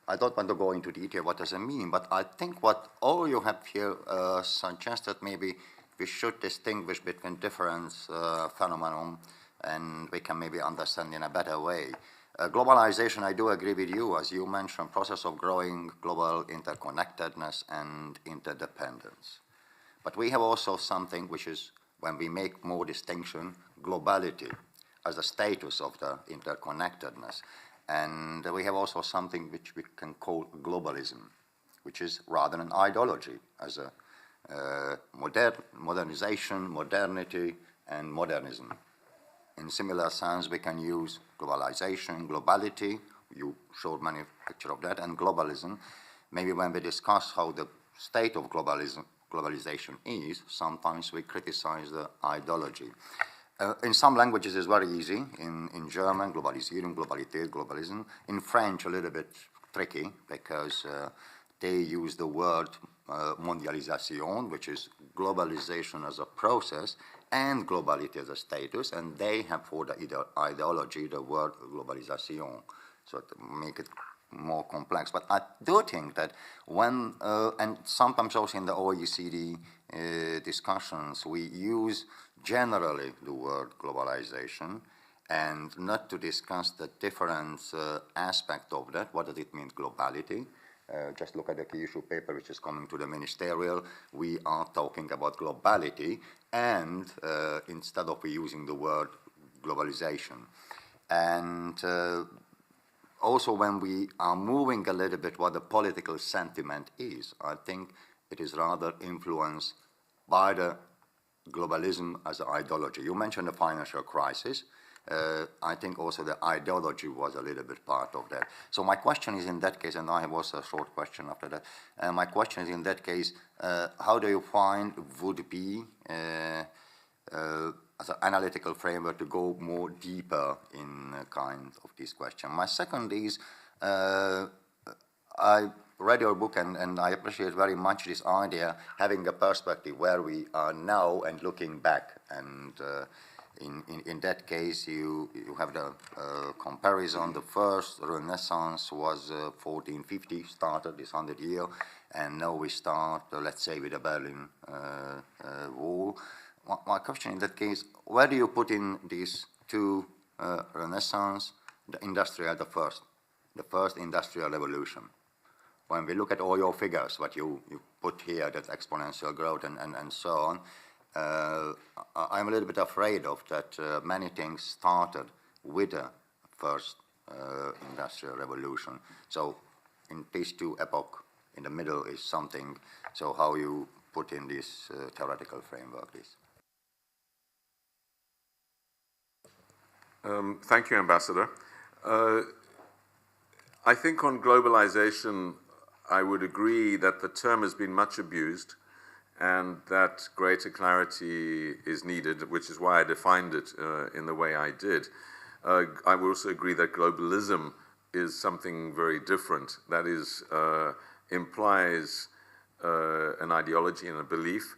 I don't want to go into detail what does it mean, but I think what all you have here suggests that maybe we should distinguish between different phenomena, and we can maybe understand in a better way. Globalization, I do agree with you, as you mentioned, process of growing global interconnectedness and interdependence. But we have also something which is, when we make more distinction, globality as a status of the interconnectedness. And we have also something which we can call globalism, which is rather an ideology as a modernization, modernity, and modernism. In similar sense, we can use globalization, globality, you showed many pictures of that, and globalism. Maybe when we discuss how the state of globalization is, sometimes we criticize the ideology. In some languages it's very easy. In German, Globalisierung, Globalität, Globalism. In French, a little bit tricky, because they use the word mondialisation, which is globalization as a process, and globality as a status, and they have for the ideology the word globalisation, so to make it more complex. But I do think that when, and sometimes also in the OECD discussions, we use generally the word globalization, and not to discuss the different aspect of that. What does it mean, globality? Just look at the key issue paper which is coming to the ministerial. We are talking about globality, and instead of using the word globalization. And also when we are moving a little bit what the political sentiment is, I think it is rather influenced by the globalism as an ideology. You mentioned the financial crisis. I think also the ideology was a little bit part of that. So my question is in that case, and I have also a short question after that, my question is in that case, how do you find would be as an analytical framework to go more deeper in kind of this question? My second is, I read your book and I appreciate very much this idea, having a perspective where we are now and looking back. And in that case, you have the comparison. The first Renaissance was 1450, started this 100 year, and now we start, let's say, with the Berlin Wall. My question in that case, where do you put in these two Renaissance, the first industrial revolution? When we look at all your figures, what you put here, that exponential growth and so on, I'm a little bit afraid of that many things started with the first industrial revolution. So in these two epochs, in the middle is something, so how you put in this theoretical framework, please? Thank you, Ambassador. I think on globalization, I would agree that the term has been much abused and that greater clarity is needed, which is why I defined it in the way I did. I would also agree that globalism is something very different. That is, implies an ideology and a belief.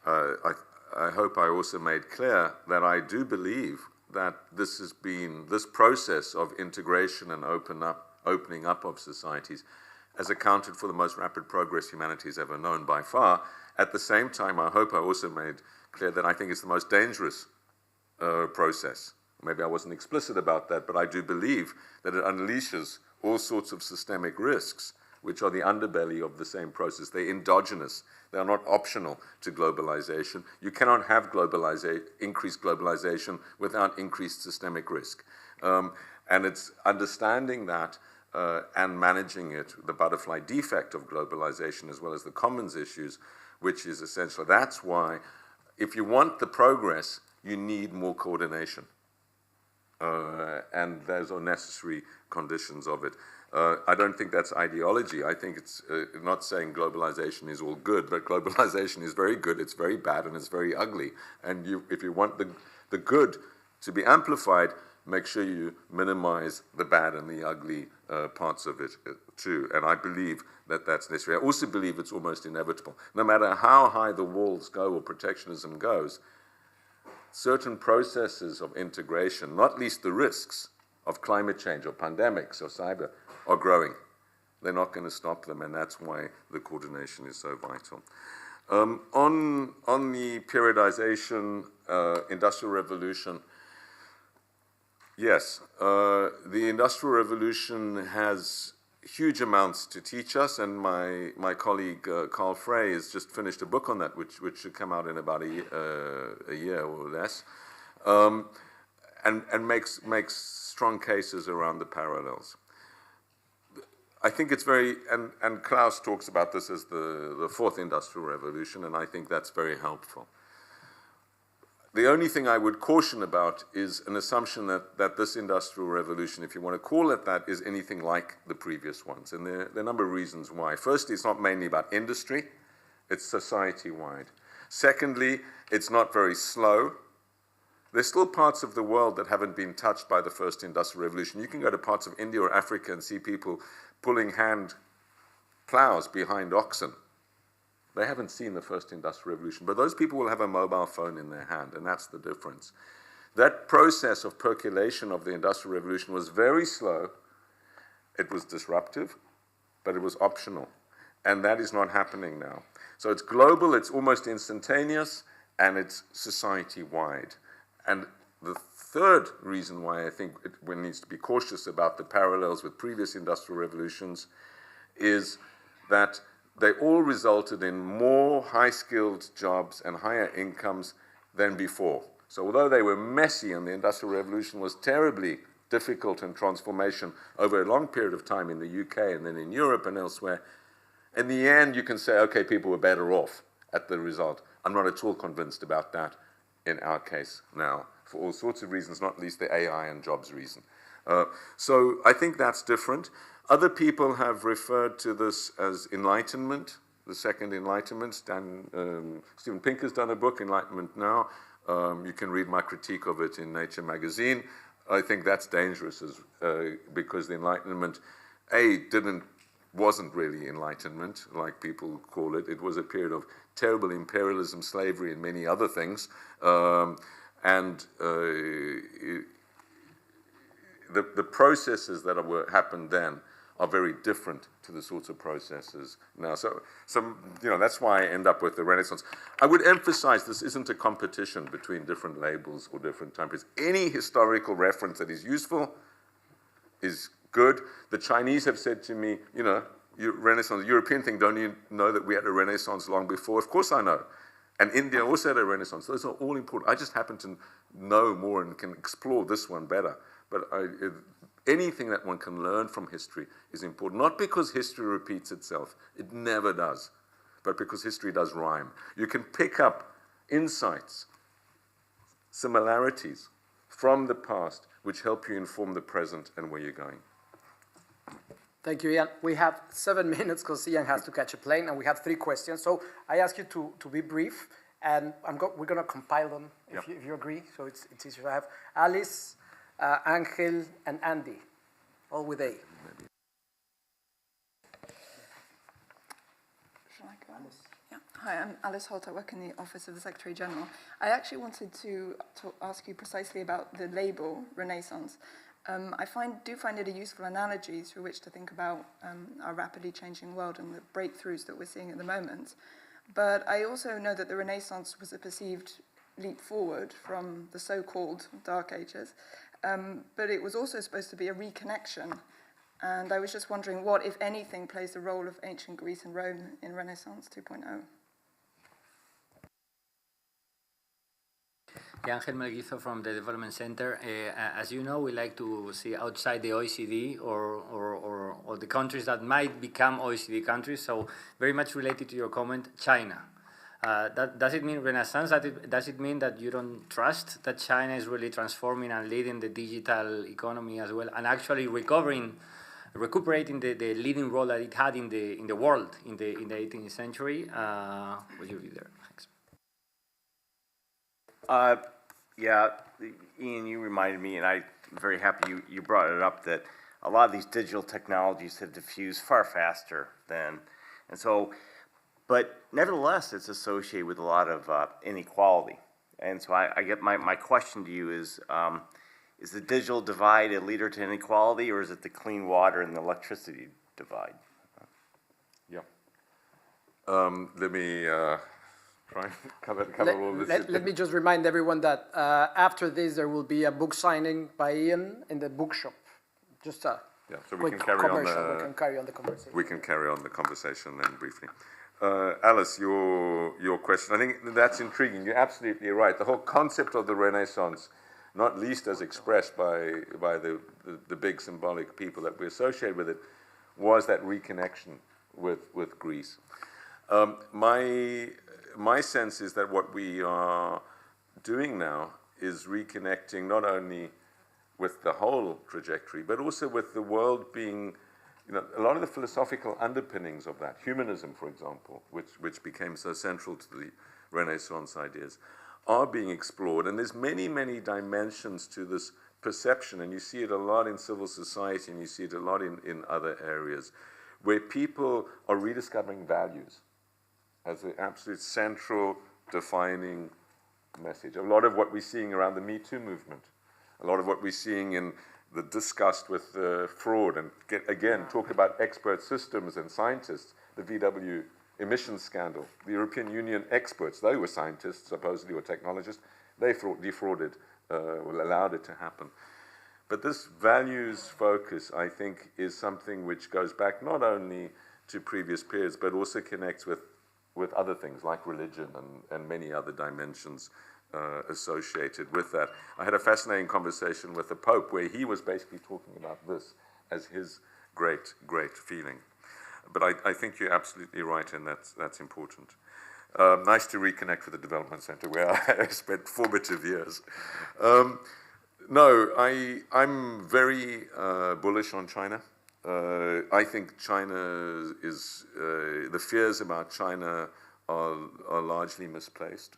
I hope I also made clear that I do believe that this process of integration and opening up of societies has accounted for the most rapid progress humanity has ever known by far. At the same time, I hope I also made clear that I think it's the most dangerous process. Maybe I wasn't explicit about that, but I do believe that it unleashes all sorts of systemic risks, which are the underbelly of the same process. They're endogenous. They are not optional to globalization. You cannot have increased globalization without increased systemic risk. And it's understanding that and managing it, the butterfly defect of globalization as well as the commons issues, which is essential. That's why if you want the progress, you need more coordination. And those are necessary conditions of it. I don't think that's ideology. I think it's not saying globalization is all good, but globalization is very good, it's very bad, and it's very ugly. And if you want the good to be amplified, make sure you minimize the bad and the ugly parts of it too. And I believe that that's necessary. I also believe it's almost inevitable. No matter how high the walls go or protectionism goes, certain processes of integration, not least the risks of climate change or pandemics or cyber, are growing. They're not going to stop them, and that's why the coordination is so vital. On the periodization, industrial revolution, yes, the Industrial Revolution has huge amounts to teach us, and my colleague Carl Frey has just finished a book on that, which should come out in about a year or less, and makes strong cases around the parallels. I think it's very, and Klaus talks about this as the fourth Industrial Revolution, and I think that's very helpful. The only thing I would caution about is an assumption that this Industrial Revolution, if you want to call it that, is anything like the previous ones. And there are a number of reasons why. Firstly, it's not mainly about industry. It's society-wide. Secondly, it's not very slow. There's still parts of the world that haven't been touched by the first Industrial Revolution. You can go to parts of India or Africa and see people pulling hand plows behind oxen. They haven't seen the first Industrial Revolution, but those people will have a mobile phone in their hand, and that's the difference. That process of percolation of the Industrial Revolution was very slow. It was disruptive, but it was optional, and that is not happening now. So it's global, it's almost instantaneous, and it's society-wide. And the third reason why I think one needs to be cautious about the parallels with previous industrial revolutions is that they all resulted in more high-skilled jobs and higher incomes than before. So although they were messy and the Industrial Revolution was terribly difficult in transformation over a long period of time in the UK and then in Europe and elsewhere, in the end you can say, okay, people were better off at the result. I'm not at all convinced about that in our case now, for all sorts of reasons, not least the AI and jobs reason. So I think that's different. Other people have referred to this as enlightenment, the second enlightenment. Steven Pinker's done a book, Enlightenment Now. You can read my critique of it in Nature magazine. I think that's dangerous because the Enlightenment, wasn't really enlightenment, like people call it. It was a period of terrible imperialism, slavery, and many other things. The processes that happened then are very different to the sorts of processes now. So that's why I end up with the Renaissance. I would emphasize this isn't a competition between different labels or different time periods. Any historical reference that is useful is good. The Chinese have said to me, Renaissance, European thing, don't you know that we had a Renaissance long before? Of course I know. And India also had a Renaissance. Those are all important. I just happen to know more and can explore this one better. But anything that one can learn from history is important, not because history repeats itself. It never does. But because history does rhyme. You can pick up insights, similarities from the past, which help you inform the present and where you're going. Thank you, Ian. We have 7 minutes because Ian has to catch a plane, and we have 3 questions. So I ask you to be brief, and we're going to compile them if you agree. So it's easier to have Alice, Angel, and Andy, all with A. Shall I go? Yeah. Hi, I'm Alice Holt. I work in the Office of the Secretary General. I actually wanted to ask you precisely about the label Renaissance. I do find it a useful analogy through which to think about our rapidly changing world and the breakthroughs that we're seeing at the moment. But I also know that the Renaissance was a perceived leap forward from the so-called Dark Ages, but it was also supposed to be a reconnection. And I was just wondering what, if anything, plays the role of ancient Greece and Rome in Renaissance 2.0. Angel Melguizo from the Development Center. As you know, we like to see outside the OECD or the countries that might become OECD countries. So very much related to your comment, China. Does it mean Renaissance? Does it mean that you don't trust that China is really transforming and leading the digital economy as well, and actually recuperating the leading role that it had in the world in the 18th century? Would you be there? Thanks. Ian, you reminded me, and I'm very happy you brought it up, that a lot of these digital technologies have diffused far faster than, and so, but nevertheless, it's associated with a lot of inequality. And so I get my question to you is the digital divide a leader to inequality, or is it the clean water and the electricity divide? Yeah. Let me try and cover all this. Let me just remind everyone that after this, there will be a book signing by Ian in the bookshop. Just a so we can carry on the conversation. We can carry on the conversation then briefly. Alice, your question, I think that's intriguing. You're absolutely right. The whole concept of the Renaissance, not least as expressed by the big symbolic people that we associate with it, was that reconnection with Greece. My sense is that what we are doing now is reconnecting not only with the whole trajectory, but also with the world being, a lot of the philosophical underpinnings of that, humanism, for example, which became so central to the Renaissance ideas, are being explored. And there's many, many dimensions to this perception, and you see it a lot in civil society, and you see it a lot in other areas, where people are rediscovering values as the absolute central defining message. A lot of what we're seeing around the Me Too movement, a lot of what we're seeing in the disgust with fraud, and again, talk about expert systems and scientists, the VW emissions scandal, the European Union experts, they were scientists, supposedly, or technologists, they defrauded, allowed it to happen. But this values focus, I think, is something which goes back not only to previous periods, but also connects with other things like religion and many other dimensions associated with that. I had a fascinating conversation with the Pope where he was basically talking about this as his great, great feeling. But I think you're absolutely right, and that's important. Nice to reconnect with the Development Center where I spent formative years. No, I'm very bullish on China. I think China is, the fears about China are largely misplaced.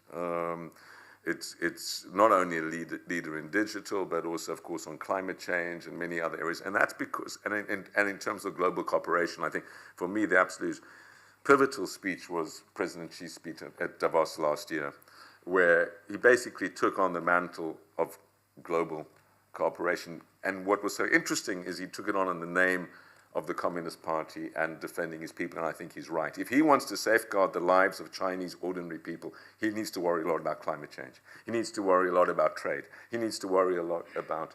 It's not only a leader in digital, but also, of course, on climate change and many other areas. And that's because, and in terms of global cooperation, I think for me the absolute pivotal speech was President Xi's speech at Davos last year, where he basically took on the mantle of global cooperation. And what was so interesting is he took it on in the name of the Communist Party and defending his people, and I think he's right. If he wants to safeguard the lives of Chinese ordinary people, he needs to worry a lot about climate change. He needs to worry a lot about trade. He needs to worry a lot about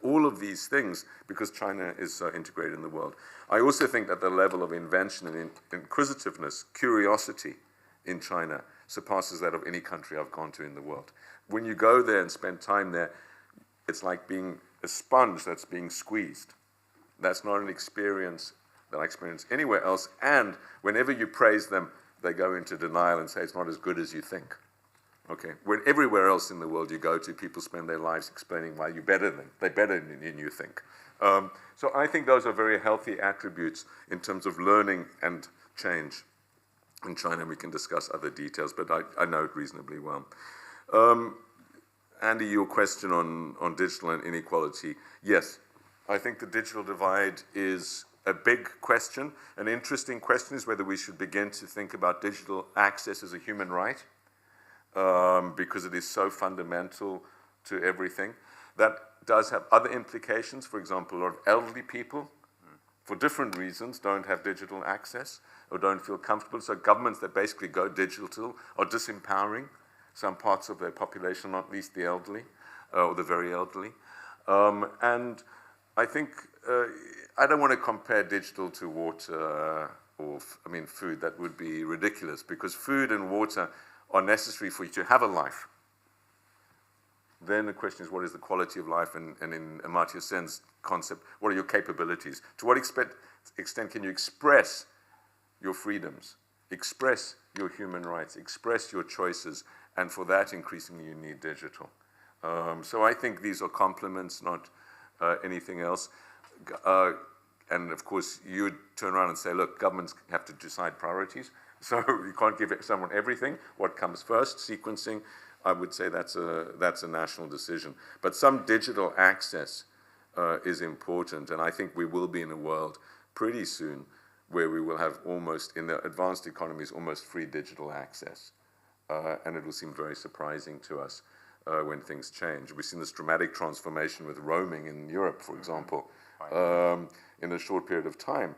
all of these things because China is so integrated in the world. I also think that the level of invention and inquisitiveness, curiosity in China surpasses that of any country I've gone to in the world. When you go there and spend time there, it's like being a sponge that's being squeezed. That's not an experience that I experience anywhere else. And whenever you praise them, they go into denial and say it's not as good as you think. Okay. When everywhere else in the world you go to, people spend their lives explaining why they're better than you think. So I think those are very healthy attributes in terms of learning and change. In China, we can discuss other details, but I know it reasonably well. Andy, your question on digital and inequality, yes. I think the digital divide is a big question. An interesting question is whether we should begin to think about digital access as a human right, because it is so fundamental to everything. That does have other implications. For example, a lot of elderly people, for different reasons, don't have digital access or don't feel comfortable. So governments that basically go digital are disempowering some parts of their population, not least the elderly or the very elderly. And I think, I don't want to compare digital to water or, food. That would be ridiculous because food and water are necessary for you to have a life. Then the question is, what is the quality of life? And in Amartya Sen's concept, what are your capabilities? To what extent can you express your freedoms, express your human rights, express your choices? And for that, increasingly, you need digital. So I think these are complements, not anything else. And of course, you would turn around and say, look, governments have to decide priorities. So you can't give someone everything. What comes first? Sequencing. I would say that's a national decision. But some digital access is important. And I think we will be in a world pretty soon where we will have almost, in the advanced economies, almost free digital access. And it will seem very surprising to us when things change. We've seen this dramatic transformation with roaming in Europe, for example, in a short period of time.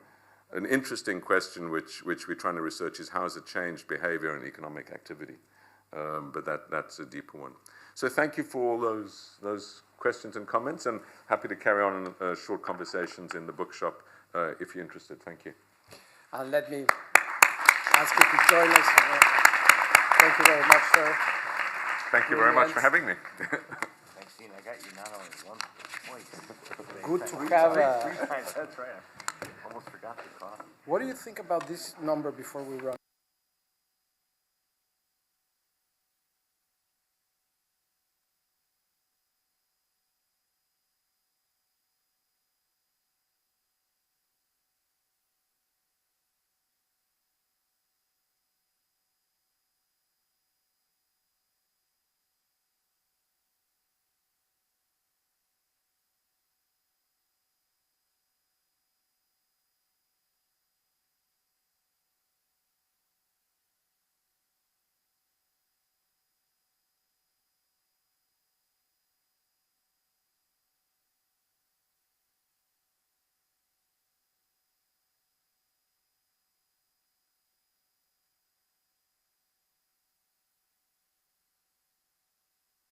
An interesting question which we're trying to research is how has it changed behavior and economic activity? But that's a deeper one. So thank you for all those questions and comments, and happy to carry on short conversations in the bookshop if you're interested. Thank you. Let me ask you to join us. Thank you very much, sir. Thank you very much for having me. Thanks, Dean. I got you not only 1 point. Good to have Three times, that's right. I almost forgot the coffee. What do you think about this number before we run?